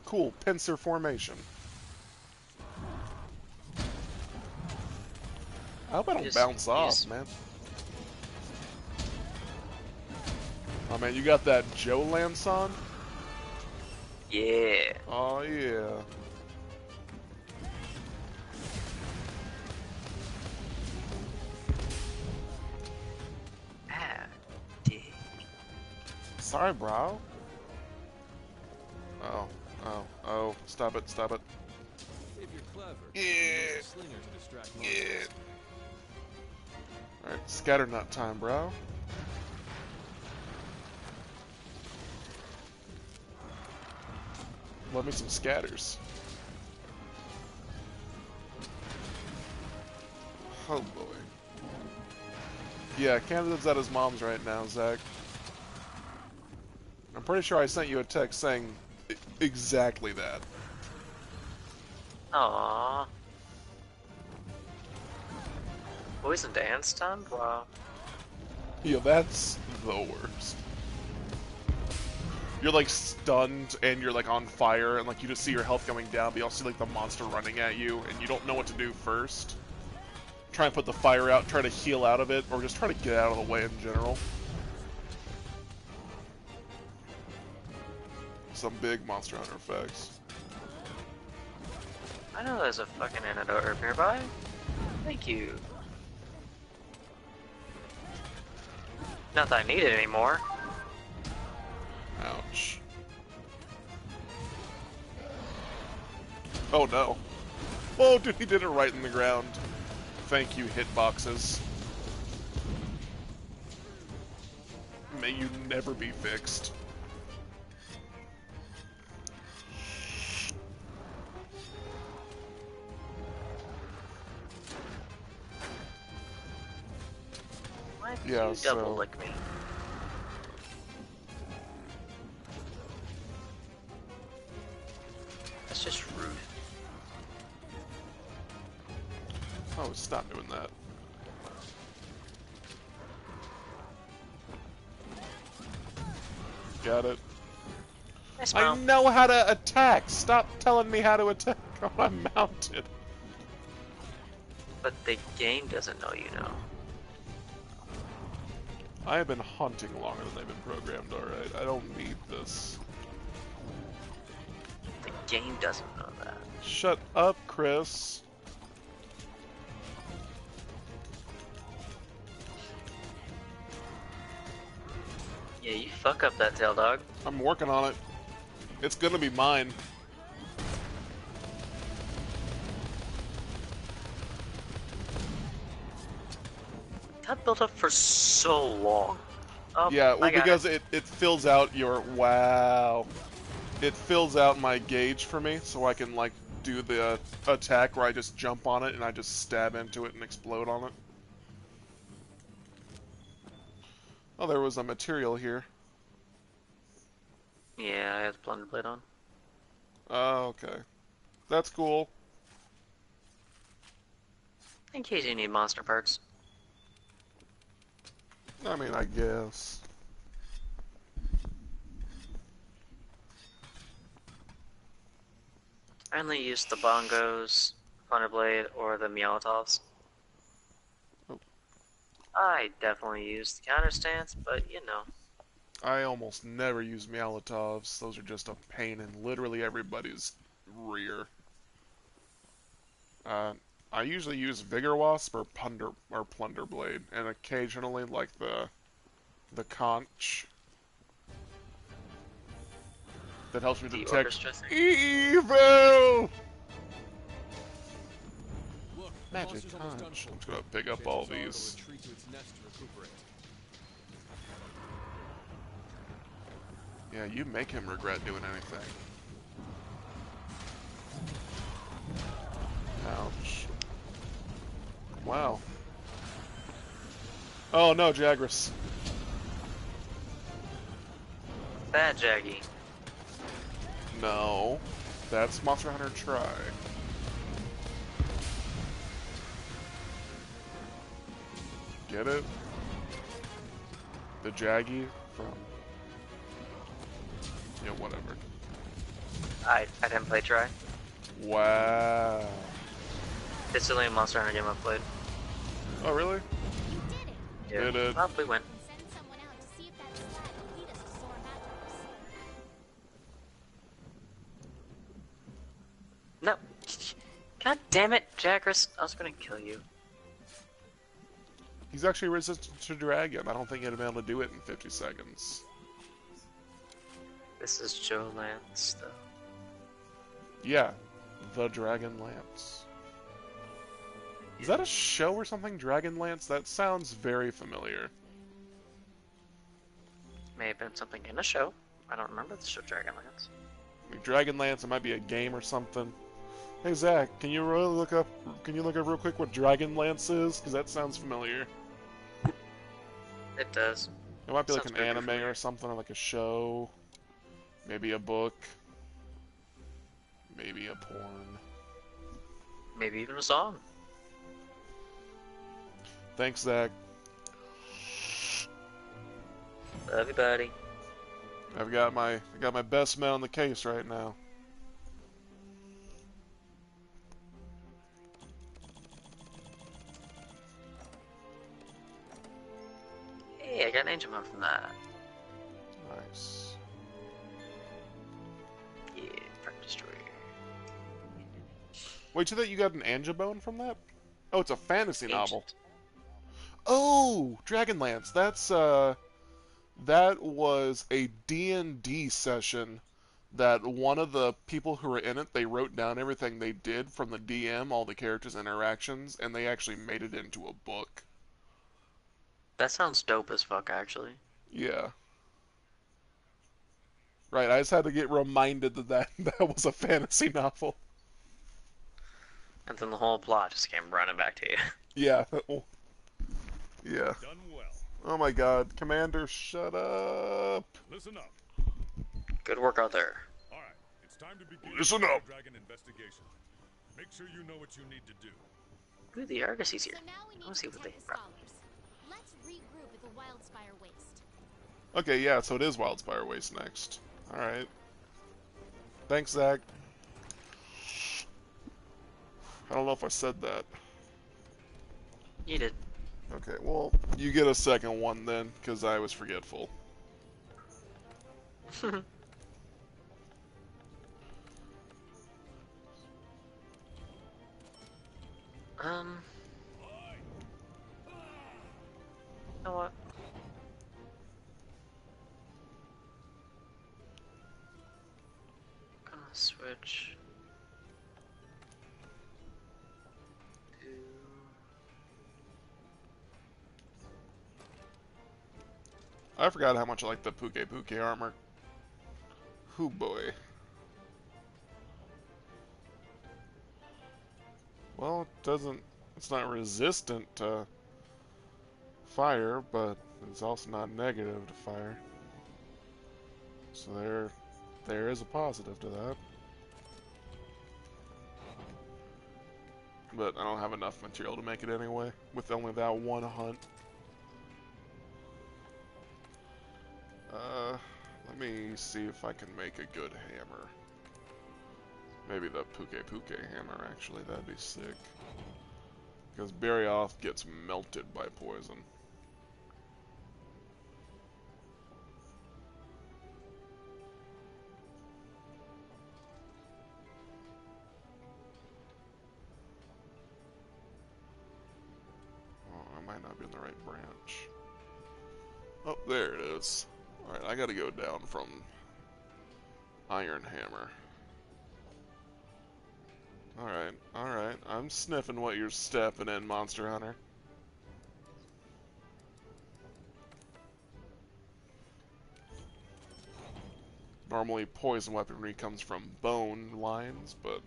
Cool, pincer formation. I hope I don't bounce off, man. Oh man, you got that Joe Lance on? Yeah. Oh yeah. Ah, dick. Sorry, bro. Oh, stop it. If you're clever, Yeah. use a slinger to distract monsters. Yeah. Alright, scatter nut time, bro. Love me some scatters. Oh boy. Yeah, Canada's at his mom's right now, Zach. I'm pretty sure I sent you a text saying exactly that. Aww. Boys and dance time? Wow. Yo, that's the worst. You're like stunned and you're like on fire and like you just see your health going down, but you also see like the monster running at you and you don't know what to do first. Try and put the fire out, try to heal out of it, or just try to get out of the way in general. Some big Monster Hunter effects. I know there's a fucking antidote herb nearby. Thank you. Not that I need it anymore. Ouch. Oh no. Oh, dude, he did it right in the ground. Thank you, hitboxes. May you never be fixed. Why did Yeah, you so- double lick me? That's just rude. Oh, stop doing that. Got it. Nice I mount. know how to attack! Stop telling me how to attack when I'm mounted. But the game doesn't know you know. I have been hunting longer than they've been programmed, alright. I don't need this. The game doesn't know that. Shut up, Chris. Yeah, you fuck up that tail dog. I'm working on it. It's gonna be mine. That built up for so long. Oh, Yeah, well, I got because it. it fills out your... Wow. It fills out my gauge for me, so I can, like, do the attack where I just jump on it and I just stab into it and explode on it. Oh, there was a material here. Yeah, I have the plunder blade on. Oh, okay. That's cool. In case you need monster parts. I mean, I guess. I only use the bongos, plunder blade, or the Molotovs. Oh. I definitely use the counter stance, but you know. I almost never use Molotovs. Those are just a pain in literally everybody's rear. I usually use Vigor Wasp or Plunder Blade, and occasionally like the conch that helps me The detect orchestra thing. evil. Look, the Magic monster's almost done conch. for. I'm just gonna pick up all these. Chances are it'll retreat to its nest to recuperate. Yeah, you make him regret doing anything. Ouch. Wow. Oh no, Jagras. Bad Jaggy. No. That's Monster Hunter Try. Get it? The Jaggy from... Yeah, whatever. I didn't play try. Wow. It's the only Monster Hunter game I've played. Oh, really? You did it. Yeah. Did it. Well, we win. Send someone out to see if that slide will lead us to Sora Mattos. No. God damn it, Jagras. I was gonna kill you. He's actually resistant to Dragon. I don't think he'd have been able to do it in 50 seconds. This is Joe Lance, though. Yeah. The Dragon Lance. Is that a show or something, Dragonlance? That sounds very familiar. May have been something in a show. I don't remember the show Dragonlance. Like Dragonlance, it might be a game or something. Hey Zach, can you really look up? Can you look up real quick what Dragonlance is? Because that sounds familiar. It does. It might be like Sounds an very anime familiar. or something, or like a show. Maybe a book. Maybe a porn. Maybe even a song. Thanks, Zach. Love you, buddy. I got my best man on the case right now. Hey, I got an angel mode from that. Nice. Yeah, Front Destroyer. Wait, so that you got an Anjabone from that? Oh, it's a fantasy novel. Ancient. Oh, Dragonlance. That was a D&D session that one of the people who were in it, they wrote down everything they did from the DM, all the characters' interactions, and they actually made it into a book. That sounds dope as fuck, actually. Yeah. Right, I just had to get reminded that was a fantasy novel. And then the whole plot just came running back to you. Yeah. Yeah. Done well. Oh my god. Commander, shut up. Listen up. Good work out there. All right, it's time to begin Listen the up. Dragon investigation. Make sure you know what you need to do. Ooh, the Argosy's here. So now we I need wanna to see what they protect the scholars. Let's regroup at the Wildspire Waste. Okay, yeah, so it is Wildspire Waste next. Alright. Thanks, Zach. I don't know if I said that. You did. Okay, well, you get a second one then, because I was forgetful. You know what? Gonna switch to I forgot how much I like the Puke armor. Hoo boy. Well, it's not resistant to fire, but it's also not negative to fire. So there is a positive to that. But I don't have enough material to make it anyway, with only that one hunt. Let me see if I can make a good hammer. Maybe the Puke hammer, actually, that'd be sick. Because Barioth gets melted by poison. Oh, I might not be in the right branch. Oh, there it is. Alright, I gotta go down from Iron Hammer. Alright. I'm sniffing what you're stepping in, Monster Hunter. Normally, poison weaponry comes from bone lines, but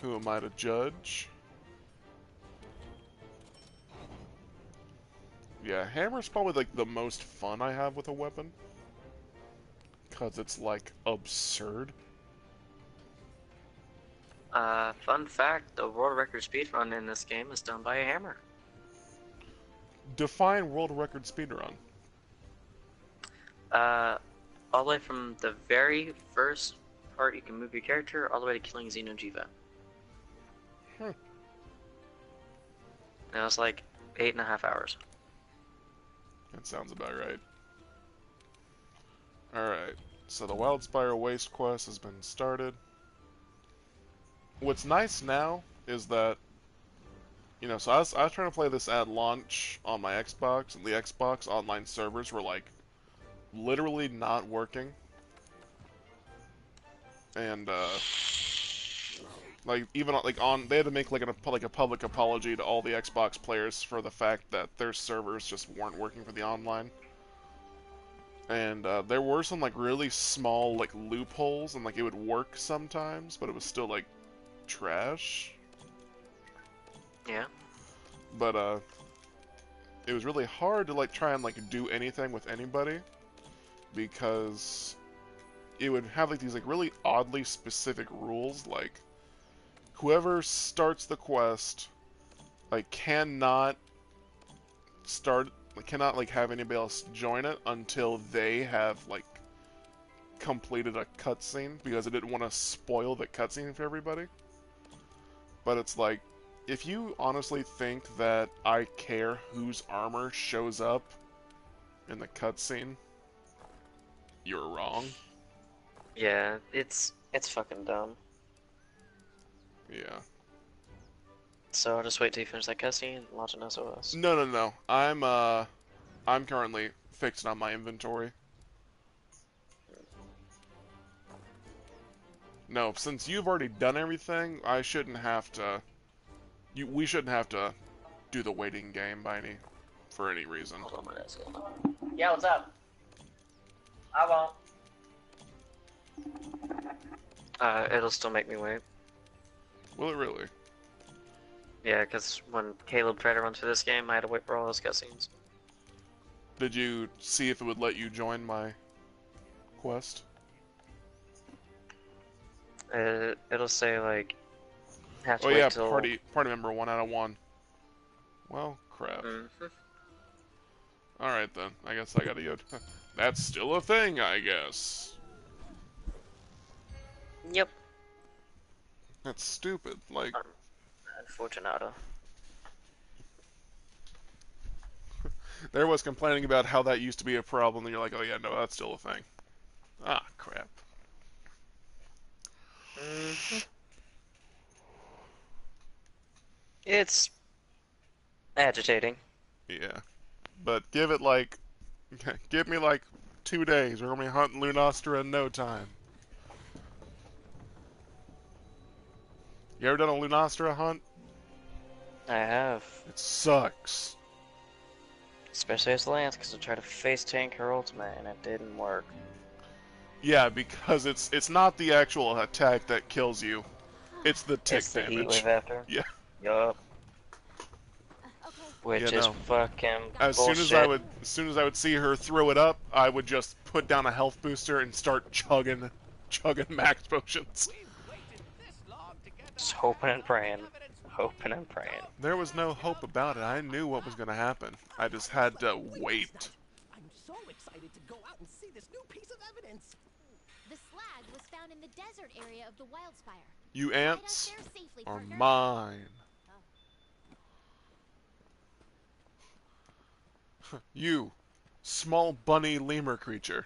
who am I to judge? Yeah, hammer's probably like the most fun I have with a weapon. Because it's like absurd. Fun fact, the world record speedrun in this game is done by a hammer. Define world record speedrun. All the way from the very first part you can move your character, all the way to killing Xeno'jiva. Hmm. And it was like 8.5 hours. That sounds about right. Alright, so the Wildspire Waste quest has been started. What's nice now is that, you know, so I was trying to play this at launch on my Xbox, and the Xbox online servers were like literally not working. And like even like on they had to make like a public apology to all the Xbox players for the fact that their servers just weren't working for the online. And there were some like really small like loopholes, and like it would work sometimes, but it was still like trash. Yeah. But it was really hard to like try and like do anything with anybody, because it would have like these like really oddly specific rules, like whoever starts the quest like cannot like have anybody else join it until they have like completed a cutscene, because I didn't want to spoil the cutscene for everybody. But it's like, if you honestly think that I care whose armor shows up in the cutscene, you're wrong. Yeah, it's fucking dumb. Yeah. So I'll just wait till you finish that cutscene and launch an SOS. No. I'm currently fixing on my inventory. No, since you've already done everything, I shouldn't have to. We shouldn't have to do the waiting game for any reason. Hold on, my desk, hold on. Yeah, what's up? I won't. It'll still make me wait. Will it really? Yeah, because when Caleb tried to run through this game, I had to wait for all those cutscenes. Did you see if it would let you join my quest? It'll say, like, have to Oh wait yeah, till... party member 1 out of 1. Well, crap. Alright then, I guess I gotta go. That's still a thing, I guess. Yep. That's stupid. Like, Unfortunato. there was complaining about how that used to be a problem, and you're like, oh yeah, no, that's still a thing. Ah, crap. It's agitating. Yeah. But give it like, give me like 2 days. We're gonna be hunting Lunastra in no time. You ever done a Lunastra hunt? I have. It sucks. Especially as Lance, because I tried to face tank her ultimate and it didn't work. Yeah, because it's not the actual attack that kills you. It's the tick It's the damage. heat wave after. Yeah. Yup. Okay. Which Yeah, is no. fucking As bullshit. soon as I would see her throw it up, I would just put down a health booster and start chugging max potions. Just hoping and praying. Hoping and praying. There was no hope about it. I knew what was going to happen. I just had to wait. I'm so excited to go out and see this new piece of evidence. The slag was found in the desert area of the Wildspire. You Guide us ants there safely, are partner. mine. You, small bunny lemur creature.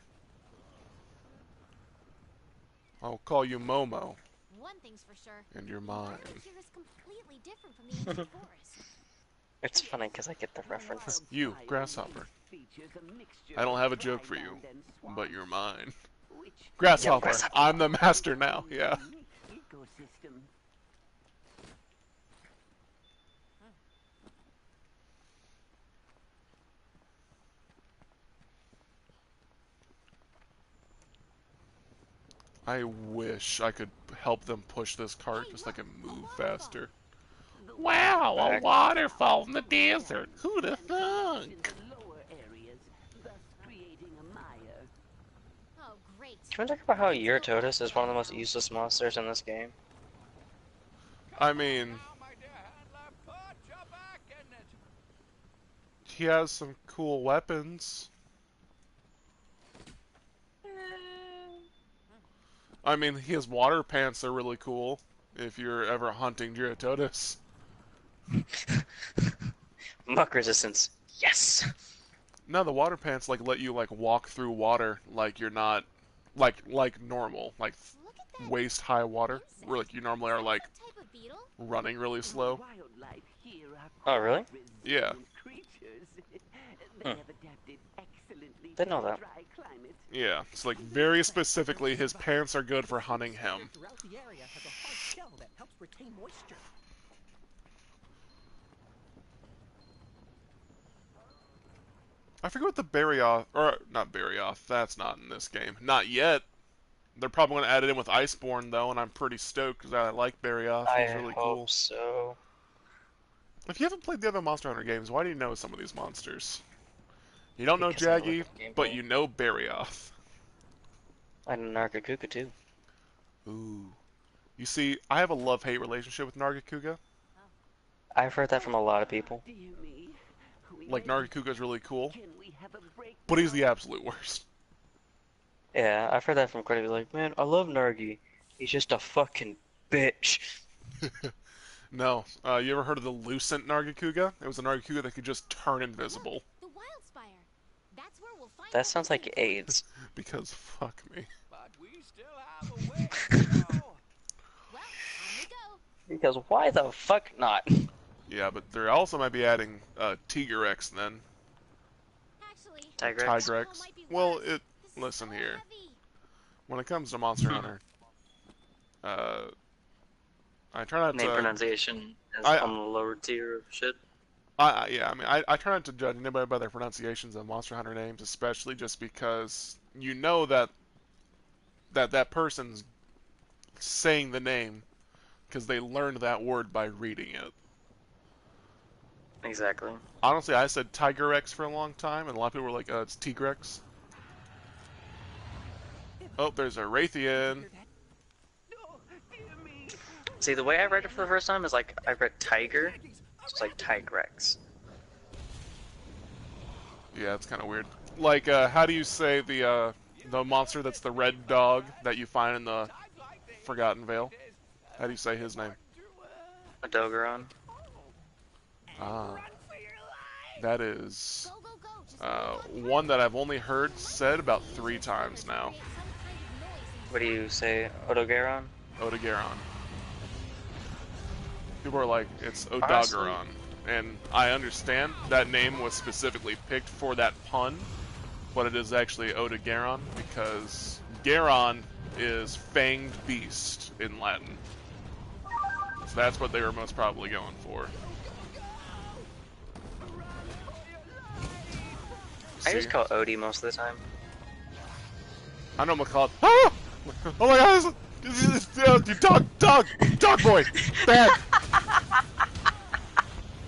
I'll call you Momo, One thing's for sure. and you're The mine. environment here is completely different from the ancient forest. It's funny because I get the reference. You, grasshopper. I don't have a joke for you, but you're mine. Grasshopper, grasshopper. I'm the master now, yeah. Ecosystem. I wish I could help them push this cart just so I can move faster. Wow, a waterfall in the desert. Who'd have thunk? Oh, great. Can we talk about how Eurytotus is one of the most useless monsters in this game? I mean, he has some cool weapons. I mean, his water pants are really cool if you're ever hunting Eurytotus. Muck resistance. Yes! No, the water pants like let you like walk through water like you're not like normal, like Look at that. waist high water, where like you normally are like What type of beetle? running really slow. Wildlife here are Oh, really? Yeah. resilient creatures. They Hmm. have adapted excellently Didn't know to that. dry climate. Yeah, it's like very specifically his pants are good for hunting him. Throughout the area has a hard shell that helps retain moisture. I forget what the Barioth, or not Barioth, that's not in this game. Not yet. They're probably going to add it in with Iceborne though, and I'm pretty stoked because I like Barioth. He's I really hope cool. so. If you haven't played the other Monster Hunter games, why do you know some of these monsters? You don't know Because I look Jaggy, at the gameplay. but you know Barioth. I know Nargacuga too. Ooh. You see, I have a love-hate relationship with Nargacuga. I've heard that from a lot of people. Dear me. Like, Nargacuga's really cool, Can we have a break but he's now? the absolute worst. Yeah, I've heard that from quite a few. Like, man, I love Nargi. He's just a fucking bitch. No. You ever heard of the Lucent Nargacuga? It was a Nargacuga that could just turn invisible. The Wildspire. That's where we'll find That out sounds the like truth. AIDS. Because fuck me. But we still have a way to go. Well, on we go. Because why the fuck not? Yeah, but they also might be adding Tigrex then. Actually, Tigrex. Tigrex. might be Well, worse. it. This is Listen so here. heavy. When it comes to Monster Hunter, I try not Name to. pronunciation is I- on the lower tier of shit. I try not to judge anybody by their pronunciations of Monster Hunter names, especially just because you know that person's saying the name because they learned that word by reading it. Exactly. Honestly, I said Tigrex for a long time, and a lot of people were like, it's Tigrex. Oh, there's a Raytheon. No, dear me. See, the way I read it for the first time is like, I read tiger, it's like Tigrex. Yeah, it's kind of weird. Like, how do you say the monster that's the red dog that you find in the Forgotten Vale. How do you say his name? Odogaron. Ah, that is Go, go, go. Just hold on one tight. that I've only heard said about 3 times now. Create some kind of noise What do you say? Odogaron? Odogaron. People are like, it's Honestly. Odogaron. And I understand that name was specifically picked for that pun, but it is actually Odogaron because Garon is fanged beast in Latin. So that's what they were most probably going for. I just See? call Odie most of the time. I know McCall. Ah! Oh my god! Dog boy! Bad!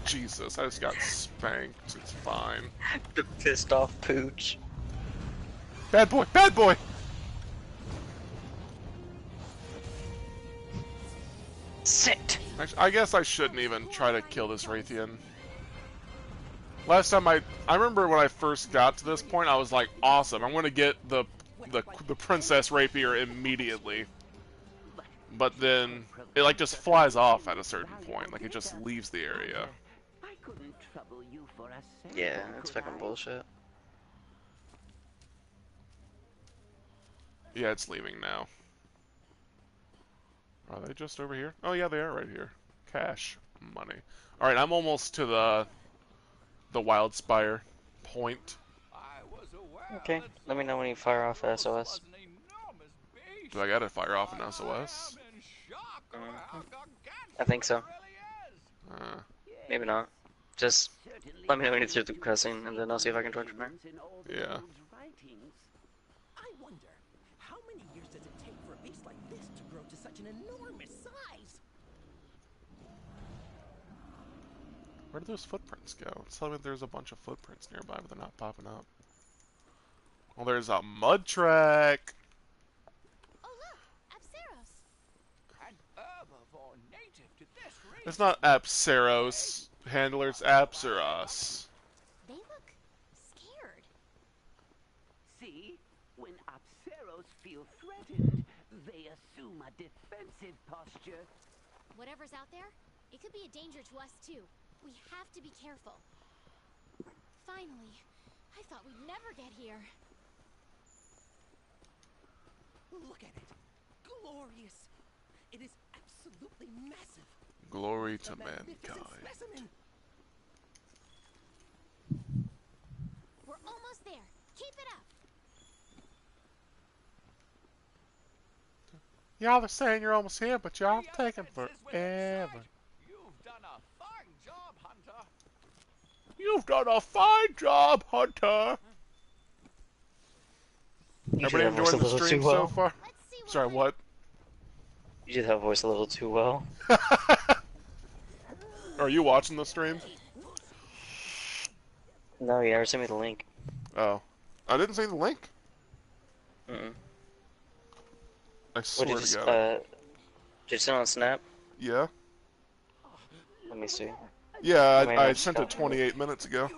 Jesus, I just got spanked. It's fine. The pissed off pooch. Bad boy! Bad boy! Sit! Actually, I guess I shouldn't even try to kill this Raytheon. Last time I remember when I first got to this point, I was like, awesome, I'm gonna get the Princess Rapier immediately. But then it like just flies off at a certain point, like it just leaves the area. I couldn't trouble you for a second, Yeah, that's could fucking I? bullshit. Yeah, it's leaving now. Are they just over here? Oh yeah, they are right here. Cash money. All right, I'm almost to the Wildspire point. Okay, let me know when you fire off SOS. Do I gotta fire off an SOS? I think so. Uh, Maybe not. Just let me know when you're through the cussing, and then I'll see if I can torture from there. Yeah. I wonder, how many years does it take for a beast like this to grow to such an enormous size? Where do those footprints go? It's telling me there's a bunch of footprints nearby, but they're not popping up. Well, there's a mud track. Oh look, Apsaros. An herbivore native to this region. It's not Apsaros, handler, it's Apsaros. They look scared. See, when Apsaros feel threatened, they assume a defensive posture. Whatever's out there, it could be a danger to us too. We have to be careful. Finally, I thought we'd never get here. Look at it. Glorious. It is absolutely massive. Glory A to magnificent mankind. specimen. We're almost there. Keep it up. Y'all are saying you're almost here, but y'all The taking evidence is within forever. sight. You've done a fine job, Hunter. You've done a fine job, Hunter. You did Everybody that voice a enjoying the little stream too well. so far? Let's see what Sorry, we're- what? You did that voice a little too well. Are you watching the stream? No, you never sent me the link. Oh. I didn't see the link. Mm-mm. I What swear did to you, God. did you send it on Snap? Yeah? Let me see. Yeah, You may I not sent it just 28 minutes ago.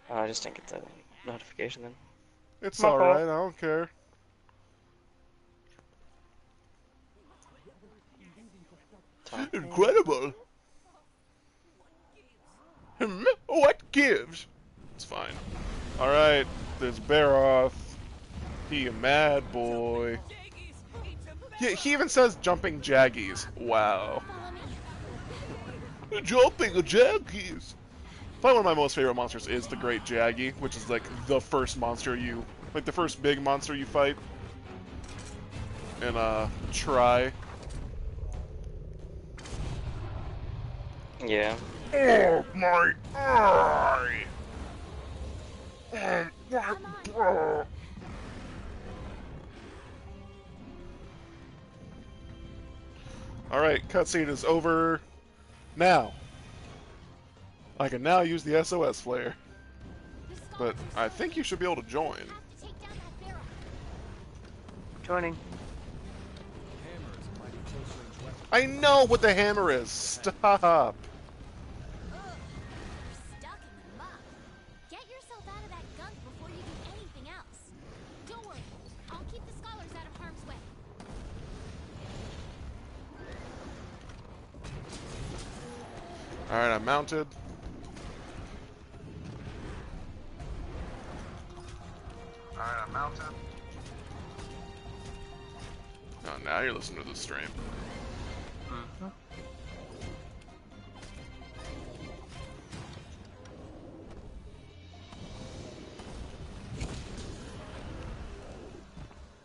Oh, I just didn't get the notification then. It's My fault. alright, I don't care. Talk. Incredible! What gives? It's fine. Alright, there's Baroth. He a mad boy. Yeah, he even says jumping jaggies. Wow. Follow me. Jumping jaggies! Probably one of my most favorite monsters is the Great Jaggy, which is like the first monster you, like the first big monster you fight in Try. Yeah. Oh my eye! Alright, cutscene is over. Now. I can now use the SOS flare. The But scholars I are think you should be able to join. We have to take down that barrel. Joining. Hammer is a mighty close-range weapon. I know what the hammer is! Stop! Ugh, you're stuck in the muck. Get yourself out of that gunk before you do anything else. Don't worry, I'll keep the scholars out of harm's way. Alright, I'm mounted. Alright, I'm mounted. Oh, now you're listening to the stream. Mm-hmm.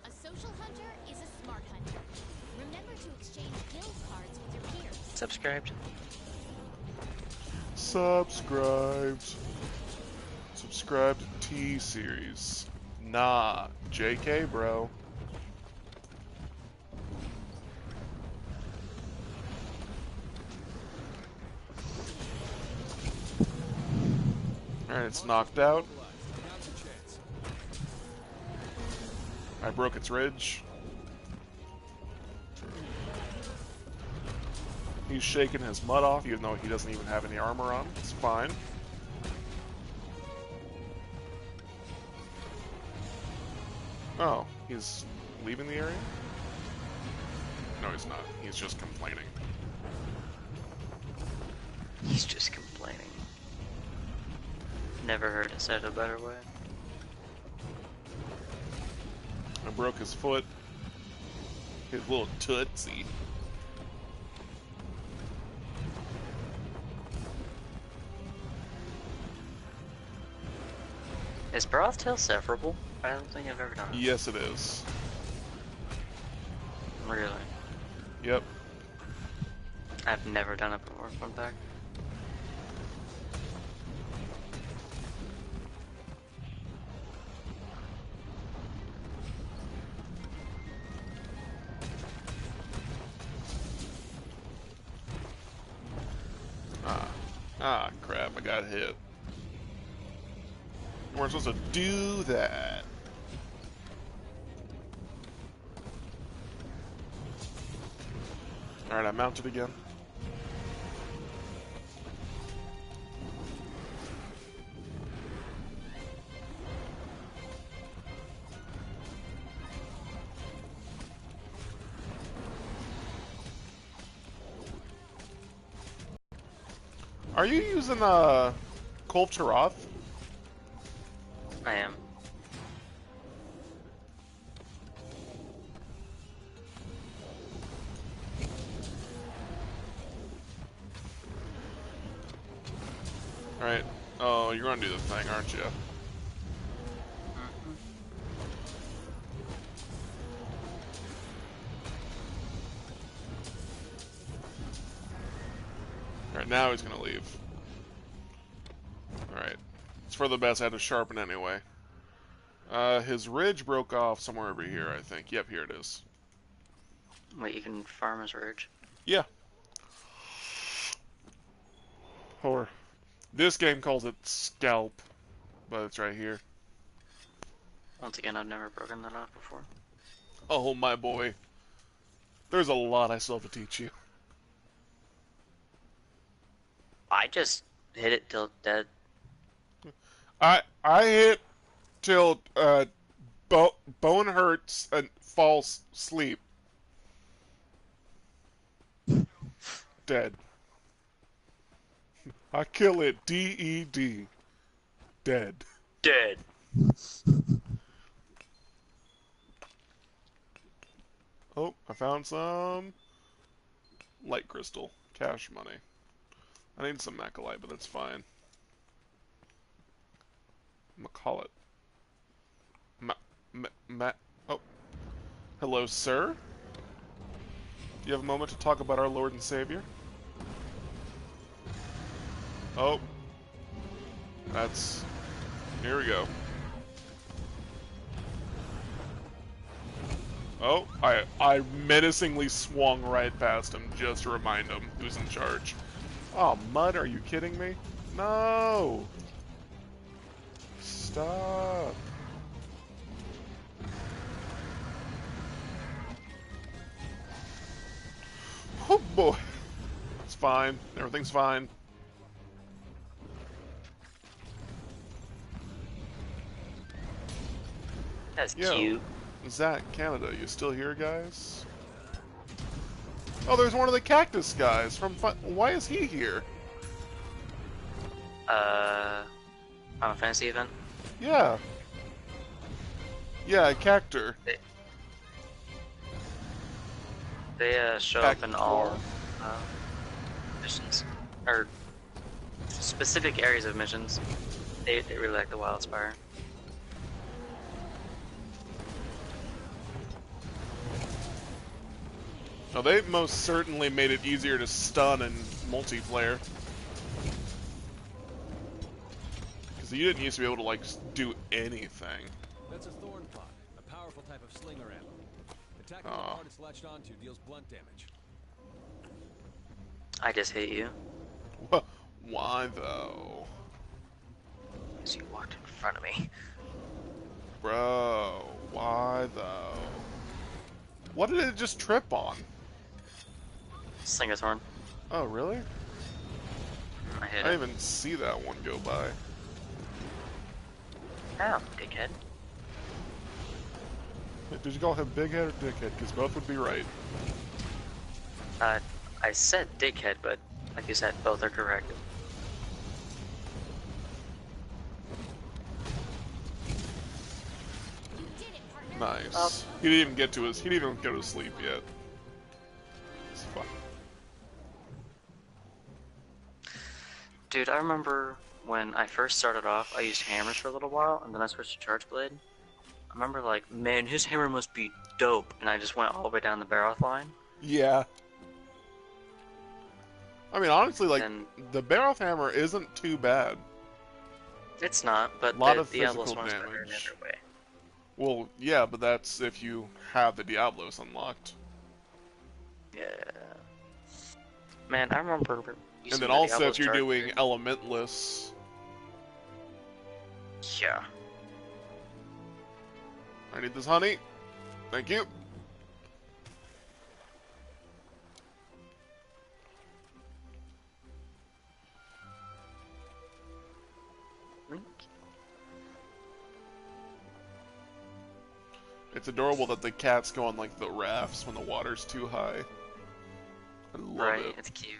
A social hunter is a smart hunter. Remember to exchange guild cards with your peers. Subscribed. Subscribed. Subscribe to T-Series. Nah, JK, bro. Alright, it's knocked out. Now's your chance. I broke its ridge. He's shaking his mud off, even though he doesn't even have any armor on. It's fine. Oh, he's leaving the area? No, he's not. He's just complaining. He's just complaining. Never heard it said a better way. I broke his foot. His little tootsie. Is broth tail severable? I don't think I've ever done it. Yes, it is. Really? Yep. I've never done it before, fun fact. Ah, crap, I got hit. You weren't supposed to do that. Alright, I'm mounted again. Are you using Kolv Taroth? I am. Alright. Oh, you're gonna do the thing, aren't you? Alright, now he's gonna leave. Alright. It's for the best, I had to sharpen anyway. His ridge broke off somewhere over here, I think. Yep, here it is. Wait, you can farm his ridge? Yeah. Or this game calls it scalp, but it's right here. Once again, I've never broken that off before. Oh my boy. There's a lot I still have to teach you. I just hit it till dead. I hit till bone hurts and falls asleep. Dead. I kill it. D-E-D. Dead. Dead. Oh, I found some light crystal. Cash money. I need some macalite, but that's fine. I'm gonna call it. Oh. Hello, sir. Do you have a moment to talk about our Lord and Savior? Oh. That's... Here we go. Oh, I menacingly swung right past him just to remind him who's in charge. Oh, mud, are you kidding me? No! Stop. Oh boy. It's fine. Everything's fine. That's Yo, cute. Zach, Canada, you still here, guys? Oh, there's one of the cactus guys from... Why is he here? Final Fantasy event. Yeah. Yeah, Cactor. They show up in all missions, or specific areas of missions. They really like the Wildspire. No, they most certainly made it easier to stun in multiplayer. Because you didn't used to be able to, like, do anything. That's a thorn pod, a powerful type of slinger ammo. Attacking the part it's latched onto deals blunt damage. I just hit you. Why, though? Because you walked in front of me. Bro, why, though? What did it just trip on? Slinger's horn. Oh, really? I hit I it. didn't even see that one go by. Ow, dickhead. Did you call him big head or dickhead? Because both would be right. I said dickhead, but like you said, both are correct. You did it, partner. Nice. He didn't even get to his. He didn't even go to sleep yet. It's fun. Dude, I remember when I first started off, I used hammers for a little while, and then I switched to charge blade. I remember like, man, his hammer must be dope, and I just went all the way down the Baroth line. Yeah. I mean, honestly, like, And the Baroth hammer isn't too bad. it's not, but Lot of the Diablos physical one's better in damage. every way. Well, yeah, but that's if you have the Diablos unlocked. Yeah. Man, I remember And using then the also Diablo if you're charger. doing Elementless. Yeah. I need this honey. Thank you. It's adorable that the cats go on like the rafts when the water's too high. I love Right, it. it's cute.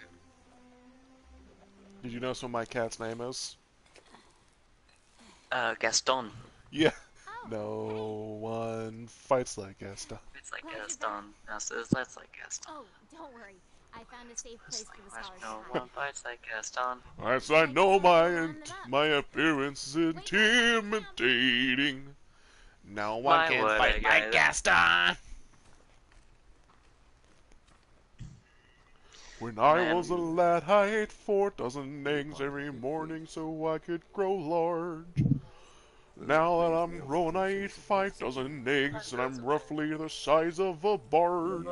Did you know what my cat's name is? Gaston. Yeah. Oh, No one fights like Gaston. It's like Glad you're Gaston. That's like Gaston. Oh, don't worry. I found a safe place It's like, for the why scholars no to hide. one fights like Gaston. As I know my appearance is intimidating. No one My can word, fight I like got Gaston. When I Man. was a lad, I ate 4 dozen eggs every morning so I could grow large. Now that I'm grown, I eat 5 dozen eggs and I'm roughly the size of a barge.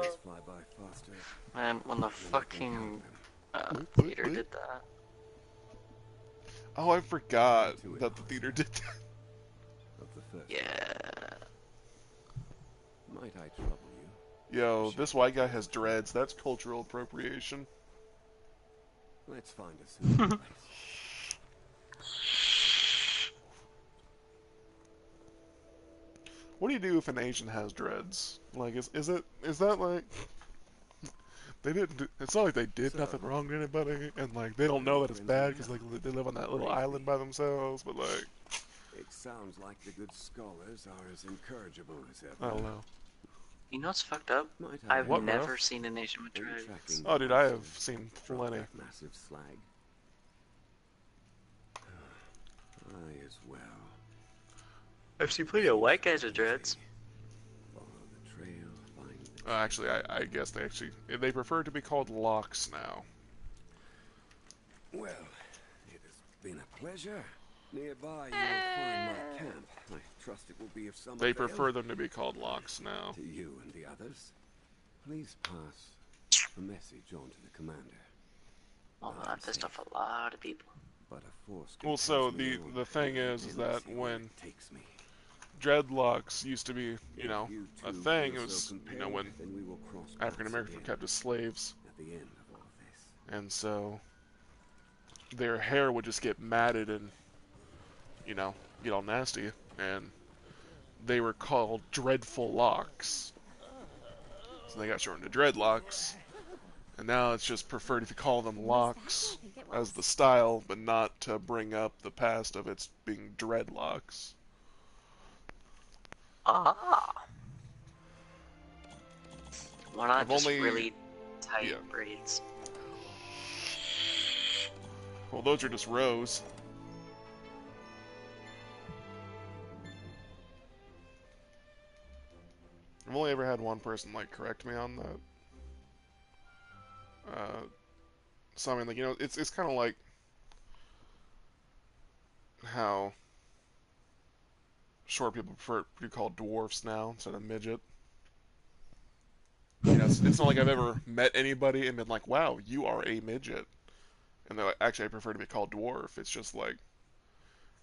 Man, when the fucking theater did that. Oh, I forgot that the theater did that. Yeah. Might I trouble you? Yo, this white guy has dreads. That's cultural appropriation. Let's find a suitable place. What do you do if an Asian has dreads? Like, is that like they didn't? It's not like they did nothing wrong to anybody, and like they don't know that it's bad because like they live on that little island by themselves. But like, It sounds like the good scholars are as incorrigible as ever. I don't know. You know what's fucked up? Might I I've What, bro? never seen an Asian with Are you dreads. tracking Oh, dude, I have myself? seen Drop plenty. that massive slag. I as well. I've seen plenty of white guys with dreads. Follow the trail, find the Actually, I guess they prefer to be called locks now. Well, it has been a pleasure. Nearby you will find my camp. I trust it will be of some They avail prefer them to be called locks now. to you and the others. Please pass the message on to the commander. Oh, that pissed off a lot of people. But a force Well, so contains me the thing is and that see where when it takes me. dreadlocks used to be, you know, You a two thing. It feel was, so you know, when compelled, then we will cross African paths Americans were again kept as slaves, at the end of all this. and so their hair would just get matted and, you know, get all nasty, and they were called dreadful locks. So they got shortened to dreadlocks, and now it's just preferred if you call them locks. as the style, but not to bring up the past of its being dreadlocks. Ah. Why not I've just only- really tight yeah. braids? Well, those are just rows. I've only ever had one person, like, correct me on that. So, I mean, like, you know, it's kind of like how short people prefer to be called dwarfs now instead of midget. You know, it's not like I've ever met anybody and been like, wow, you are a midget. And they're like, actually, I prefer to be called dwarf. It's just like,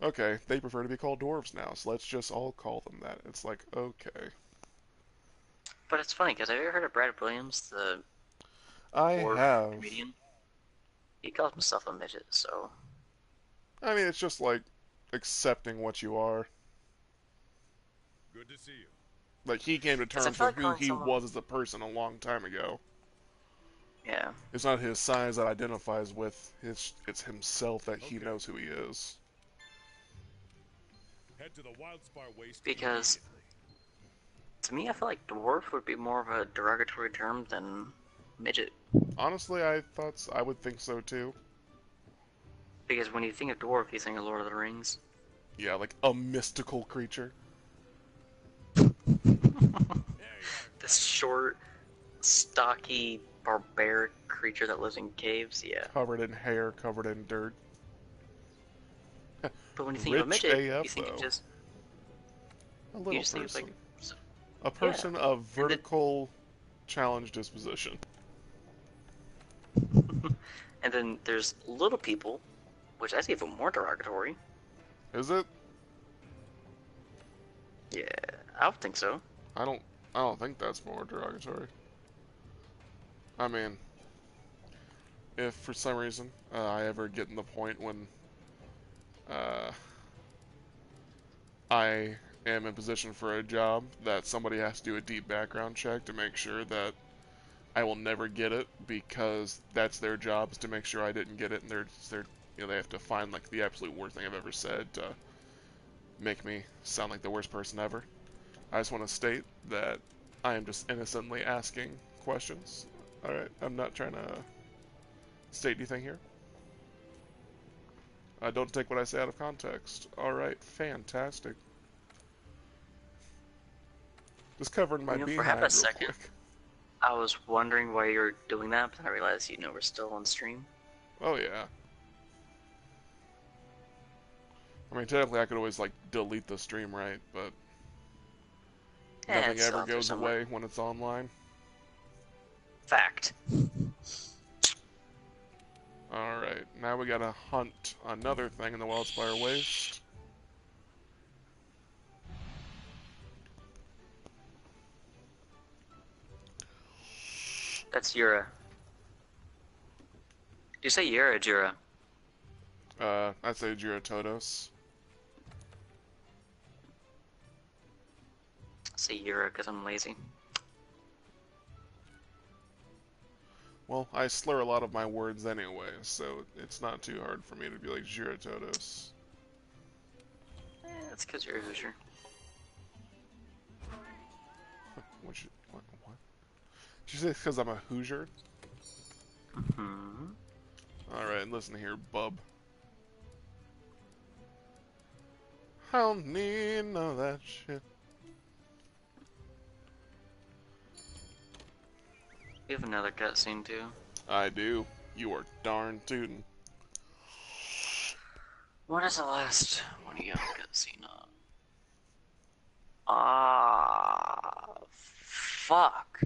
okay, they prefer to be called dwarves now, so let's just all call them that. It's like, okay. But it's funny, because have you ever heard of Brad Williams, the I dwarf have. comedian? He calls himself a midget, so... I mean, it's just like accepting what you are. Good to see you. Like, he came to I terms feel with like who calling he someone- was as a person a long time ago. Yeah. It's not his size that identifies with, it's himself that he Okay. knows who he is. Head to the Wildspire Waste Because- immediately. To me, I feel like dwarf would be more of a derogatory term than midget. Honestly, I would think so too. Because when you think of dwarf, you think of Lord of the Rings. Yeah, like a mystical creature. This short, stocky, barbaric creature that lives in caves, yeah. Covered in hair, covered in dirt. But when you think of a Rich midget, AF, you think though. of just... A You little just think of person. like... A person of vertical challenge disposition. And then there's little people, which that's even more derogatory. Is it? Yeah, I would think so. I don't think that's more derogatory. I mean, if for some reason I ever get in the point when I am in position for a job that somebody has to do a deep background check to make sure that I will never get it, because that's their job, is to make sure I didn't get it, and they're you know, they have to find like the absolute worst thing I've ever said to make me sound like the worst person ever. I just want to state that I am just innocently asking questions. Alright, I'm not trying to state anything here. Don't take what I say out of context. Alright, fantastic. Just covering my You know, for behind half a real second, quick. I was wondering why you were doing that, but then I realized, you know, we're still on stream. Oh yeah. I mean, technically I could always, like, delete the stream, right? But nothing it's ever out there goes somewhere. away when it's online. Fact. Alright, now we gotta hunt another thing in the Wildspire Waste. That's Yura. Do you say Yura or Jura? I'd say Giratodos. I say Yura because I'm lazy. Well, I slur a lot of my words anyway, so it's not too hard for me to be like Giratodos. That's because you're a Hoosier. What? Did you say because I'm a Hoosier? Mm-hmm. Alright, listen here, bub. I don't need none of that shit. We have another cutscene too. I do. You are darn tootin'. What is the last one you got a cutscene on? Ah, fuck.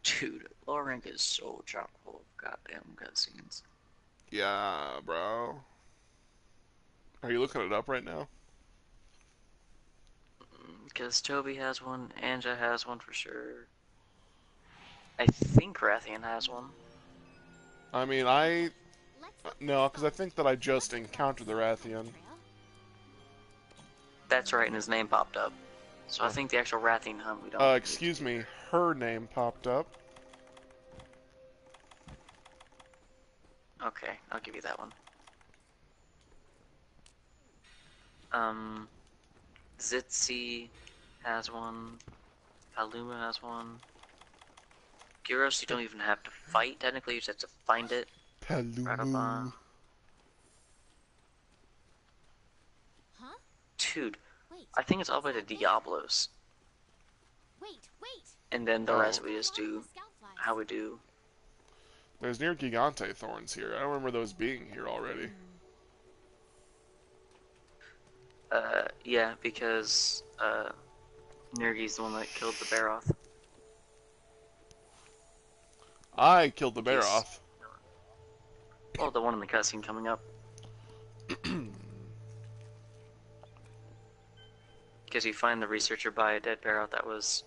Dude, lower rank is so chock full of goddamn cutscenes. Yeah, bro. Are you looking it up right now? Because Toby has one, Anja has one for sure. I think Rathian has one. I mean, no, because I think that I just encountered the Rathian. That's right, and his name popped up. So I think the actual Rathian hunt we don't. Excuse me, her name popped up. Okay, I'll give you that one. Zitzi has one. Paluma has one. Gyros, you don't even have to fight, technically, you just have to find it. Palumu. Huh? Dude, Wait. I think it's all the way to Diablos. Wait. And then the Oh. rest we just do how we do. There's near Gigante thorns here. I don't remember those being here already. Yeah, because, Nergi's the one that killed the Baroth. I killed the Baroth. Oh, the one in the cutscene coming up. Because you find the researcher by a dead Baroth that was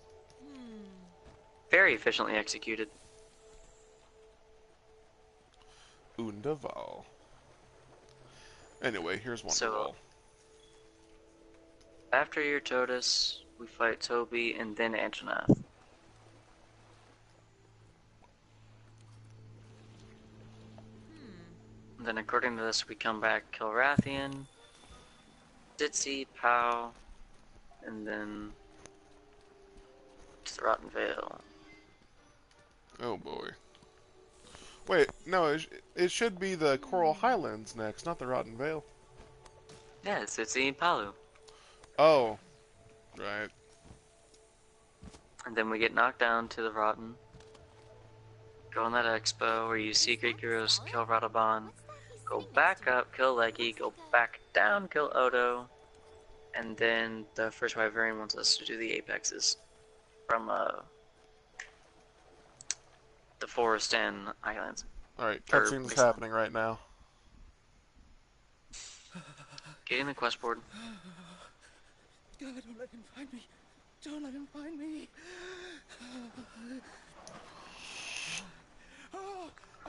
very efficiently executed. Undaval. Anyway, here's one So, wall. After your Totus, we fight Toby and then Antonath. Then according to this, we come back, kill Rathian, Ditzy, Pow, and then to the Rotten Vale. Oh boy. Wait, no, it should be the Coral Highlands next, not the Rotten Vale. Yeah, it's Ditzy and Palu. Oh, right. And then we get knocked down to the Rotten. Go on that expo where you see Great Heroes, kill Radabon. Go back up, kill Leggy, go back down, kill Odo. And then the first Wyverian wants us to do the Apexes from the forest and islands. Alright, Or cutscene's wasteland. happening right now. Getting the quest board. God, don't let him find me. Don't let him find me.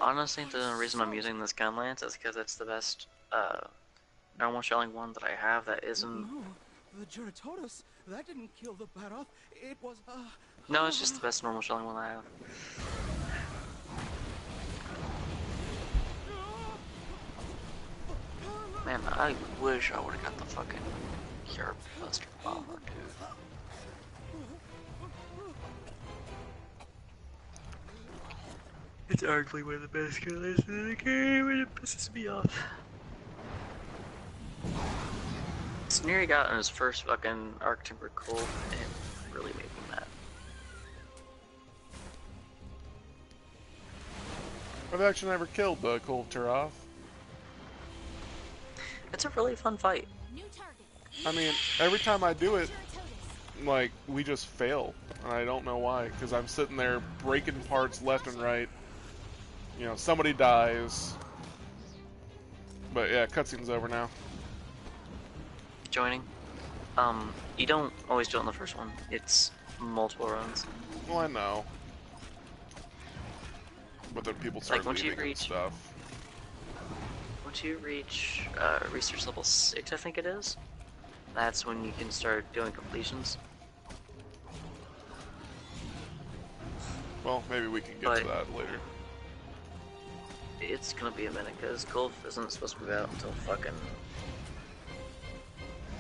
Honestly, the reason I'm using this gun lance is because it's the best normal shelling one that I have that isn't... No, the Juratotus, that didn't kill the Baroth. It was, No, it's just the best normal shelling one I have. Man, I wish I would've got the fucking Cure Buster Bomber, dude. It's arguably one of the best gun lances in the game, and it pisses me off. Sneery got on his first fucking Arc Timber Cold, and it really made me mad. I've actually never killed the Cold Turov. It's a really fun fight. New target. I mean, every time I do it, Juratotus. like, we just fail. And I don't know why, because I'm sitting there breaking parts left and right. You know, somebody dies. But yeah, cutscene's over now. Joining. You don't always do it on the first one. It's multiple runs. Well, I know. But then people start once you leaving and reach- stuff. Once you reach research level 6, I think it is, that's when you can start doing completions. Well, maybe we can get But- to that later. It's gonna be a minute, because Gulf isn't supposed to be out until fucking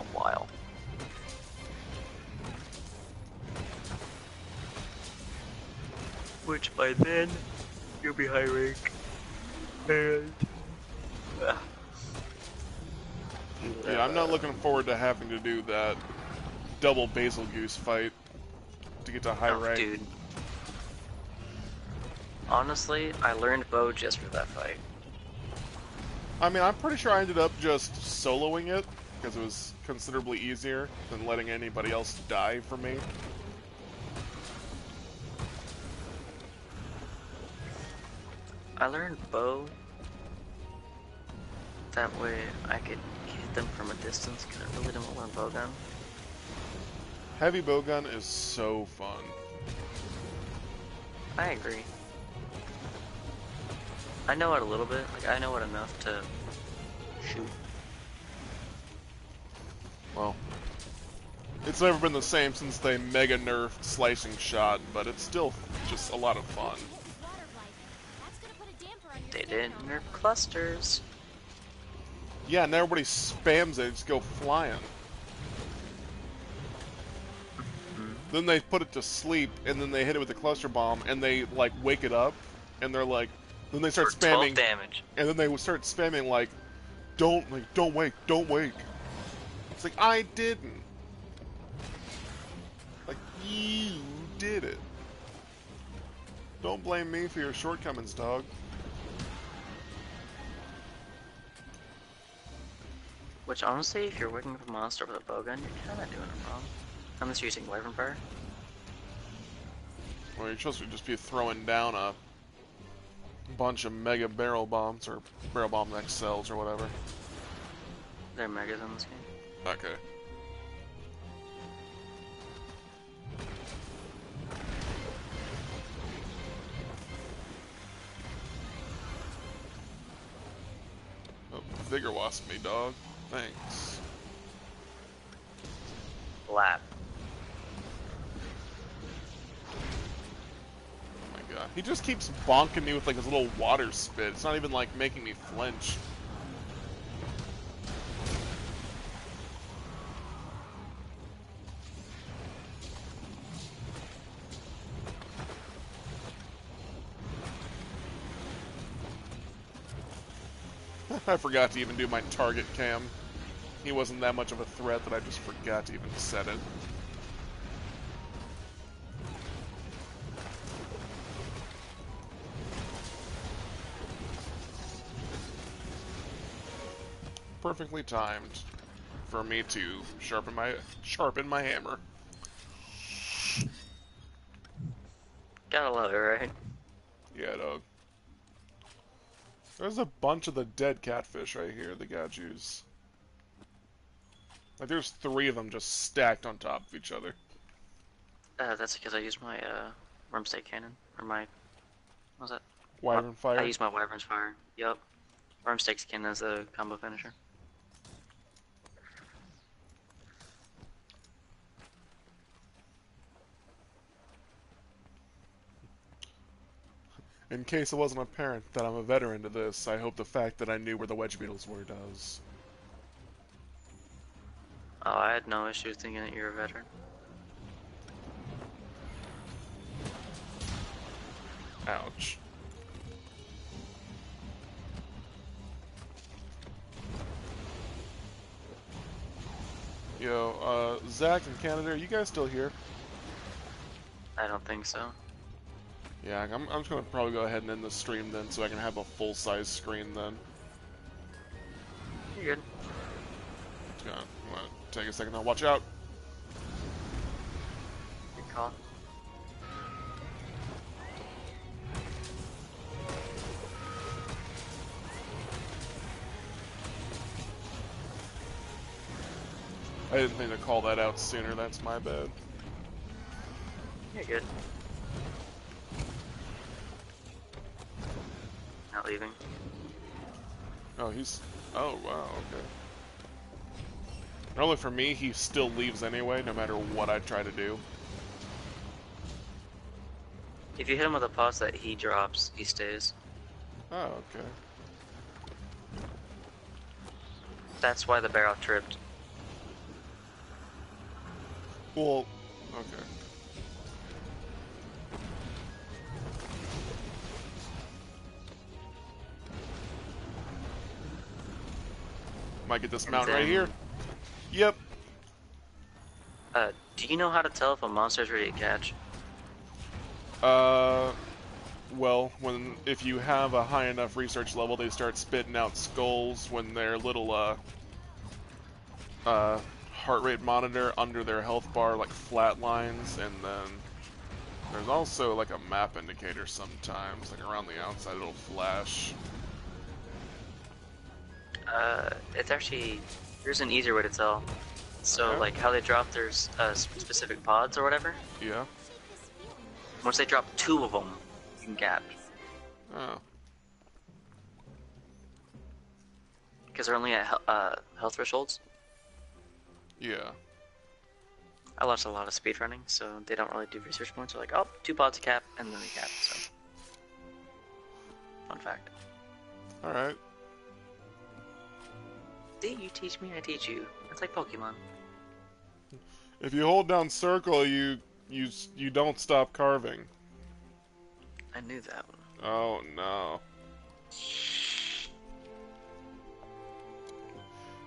a while. Which by then, you'll be high rank. And... Yeah, I'm not looking forward to having to do that double Basil Goose fight to get to high rank. Dude. Honestly, I learned bow just for that fight. I mean, I'm pretty sure I ended up just soloing it, because it was considerably easier than letting anybody else die for me. I learned bow. That way I could hit them from a distance, because I really don't want to learn bowgun. Heavy bowgun is so fun. I agree. I know it a little bit, like I know it enough to shoot. Well, it's never been the same since they mega nerfed slicing shot, but it's still just a lot of fun. Hit with water blything. That's gonna put a damper on your They didn't nerf clusters. Yeah, and everybody spams it, just go flying. Then they put it to sleep, and then they hit it with a cluster bomb, and they, like, wake it up, and they're like, then they start For 12 spamming, damage. and then they start spamming, like, don't wake, don't wake. It's like, I didn't. Like, you did it. Don't blame me for your shortcomings, dog. Which, honestly, if you're working with a monster with a bowgun, you're kinda doing it wrong. Unless you're using Wyvern Fire. Well, you're supposed to just be throwing down a bunch of mega barrel bombs, or barrel bomb XLs, or whatever. They're megas in this game. Okay. Oh, Vigor wasp me, dog. Thanks. Lap. Oh my god. He just keeps bonking me with like his little water spit. It's not even like making me flinch. I forgot to even do my target cam. He wasn't that much of a threat that I just forgot to even set it. Perfectly timed for me to sharpen my hammer. Gotta love it, right? Yeah, dog. There's a bunch of the dead catfish right here, the Gajus. Like, there's 3 of them just stacked on top of each other. That's because I used my wormstake cannon. Or my... What was that? Wyvern Fire? I used my Wyvern's Fire. Yup. Wormstake's cannon is a combo finisher. In case it wasn't apparent that I'm a veteran to this, I hope the fact that I knew where the wedge beetles were does. Oh, I had no issue thinking that you're a veteran. Ouch. Yo, Zach in Canada, are you guys still here? I don't think so. Yeah, I'm just gonna probably go ahead and end the stream then, so I can have a full-size screen then. You're good. I'm gonna take a second now. Watch out! Good call. I didn't think to call that out sooner, that's my bad. You're good. Not leaving. Oh, he's... Oh, wow, okay. Normally for me, he still leaves anyway, no matter what I try to do. If you hit him with a pause that he drops, he stays. Oh, okay. That's why the barrel tripped. Well, okay. Might get this And mountain right then- here. Yep. Do you know how to tell if a monster's ready to catch? Well, if you have a high enough research level, they start spitting out skulls when their little, heart rate monitor under their health bar, like, flatlines, and then there's also, like, a map indicator sometimes, like, around the outside it'll flash. It's actually... There's an easier way to tell. So, Okay. like, how they drop their specific pods or whatever. Yeah. Once they drop 2 of them, you can cap. Oh. Because they're only at health thresholds. Yeah. I watched a lot of speedrunning, so they don't really do research points. They're like, oh, 2 pods to cap, and then they cap, so. Fun fact. Alright. See, you teach me, I teach you. It's like Pokemon. If you hold down circle, you don't stop carving. I knew that one. Oh no.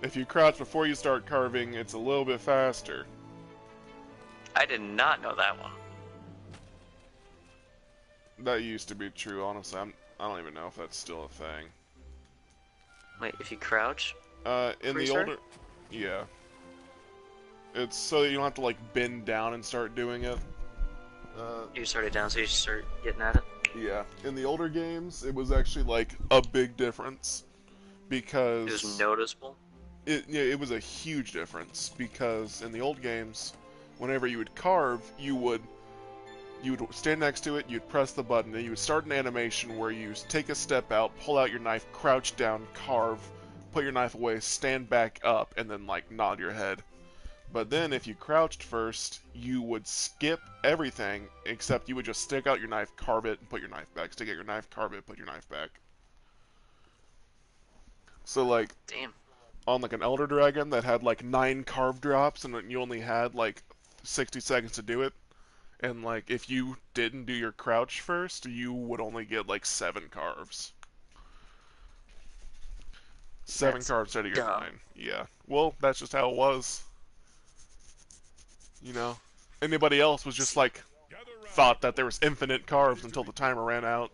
If you crouch before you start carving, it's a little bit faster. I did not know that one. That used to be true, honestly. I don't even know if that's still a thing. Wait, if you crouch? In the Restart? older... Yeah. It's so that you don't have to, like, bend down and start doing it. You start it down so you start getting at it? Yeah. In the older games, it was actually, like, a big difference. Because... It was noticeable? It was a huge difference. Because in the old games, whenever you would carve, you would stand next to it, you'd press the button, and you would start an animation where you take a step out, pull out your knife, crouch down, carve, put your knife away, stand back up, and then, like, nod your head. But then, if you crouched first, you would skip everything, except you would just stick out your knife, carve it, and put your knife back. Stick out your knife, carve it, put your knife back. So, like, Damn. on, like, an Elder Dragon that had, like, 9 carve drops, and you only had, like, 60 seconds to do it, and, like, if you didn't do your crouch first, you would only get, like, 7 carves. 7 That's carves out of your dumb. 9. Yeah. Well, that's just how it was. You know? Anybody else was just, like, thought that there was infinite carves until the timer ran out.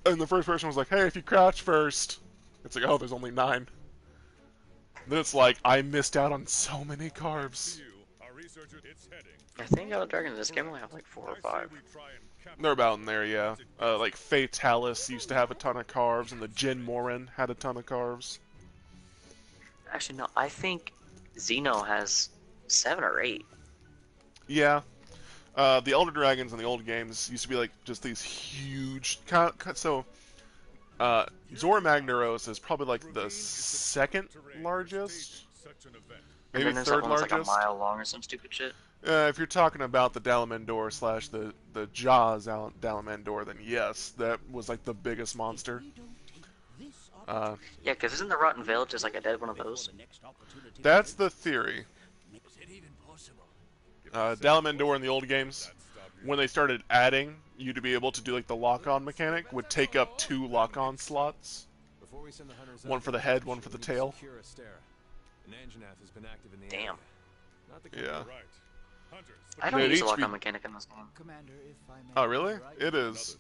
And the first person was like, hey, if you crouch first... It's like, oh, there's only 9. Then it's like, I missed out on so many carves. I think Elder Dragon in this game only have like 4 or 5. They're about in there, yeah. Like, Fatalis used to have a ton of carves, and the Jin Morin had a ton of carves. Actually, no, I think Xeno has 7 or 8. Yeah. The Elder Dragons in the old games used to be, like, just these huge... So, Zora Magnaros is probably, like, the second largest? And Maybe then there's third that one that's like a largest? mile long or some stupid shit. If you're talking about the Dalamendor slash the Jaws Dalamendor, then yes, that was like the biggest monster. Yeah, because isn't the Rotten Veil just like a dead one of those? That's the theory. Dalamendor in the old games, when they started adding you to be able to do like the lock-on mechanic, would take up 2 lock-on slots. One for the head, one for the tail. Damn. Yeah. I don't They'd use a each lock-on be- mechanic in this game. Oh, really? It is.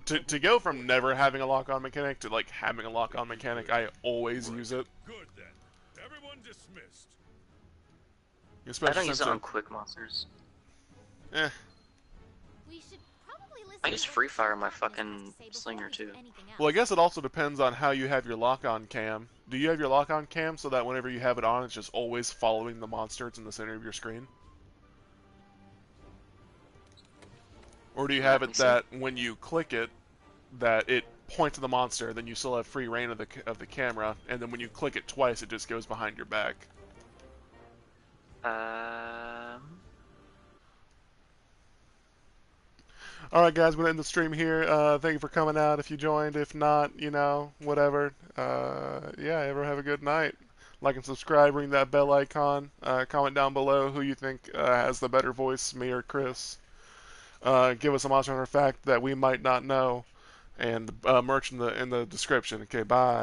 To go from never having a lock-on mechanic to like having a lock-on mechanic, I always use it. Good then. Everyone dismissed. I Especially don't use since it on quick monsters. eh. We should probably listen I use to what Free Fire on my Dr. Jones has fucking to say before slinger we do too. anything Well, I else. guess it also depends on how you have your lock-on cam. Do you have your lock-on cam so that whenever you have it on, it's just always following the monster? It's in the center of your screen? Or do you have Let it me see. that when you click it, that it points to the monster, then you still have free reign of the camera, and then when you click it twice, it just goes behind your back? Alright guys, we're going to end the stream here. Thank you for coming out if you joined. If not, you know, whatever. Yeah, everyone have a good night. Like and subscribe, ring that bell icon. Comment down below who you think has the better voice, me or Chris. Give us a monster hunter fact that we might not know. And merch in the description. Okay, bye.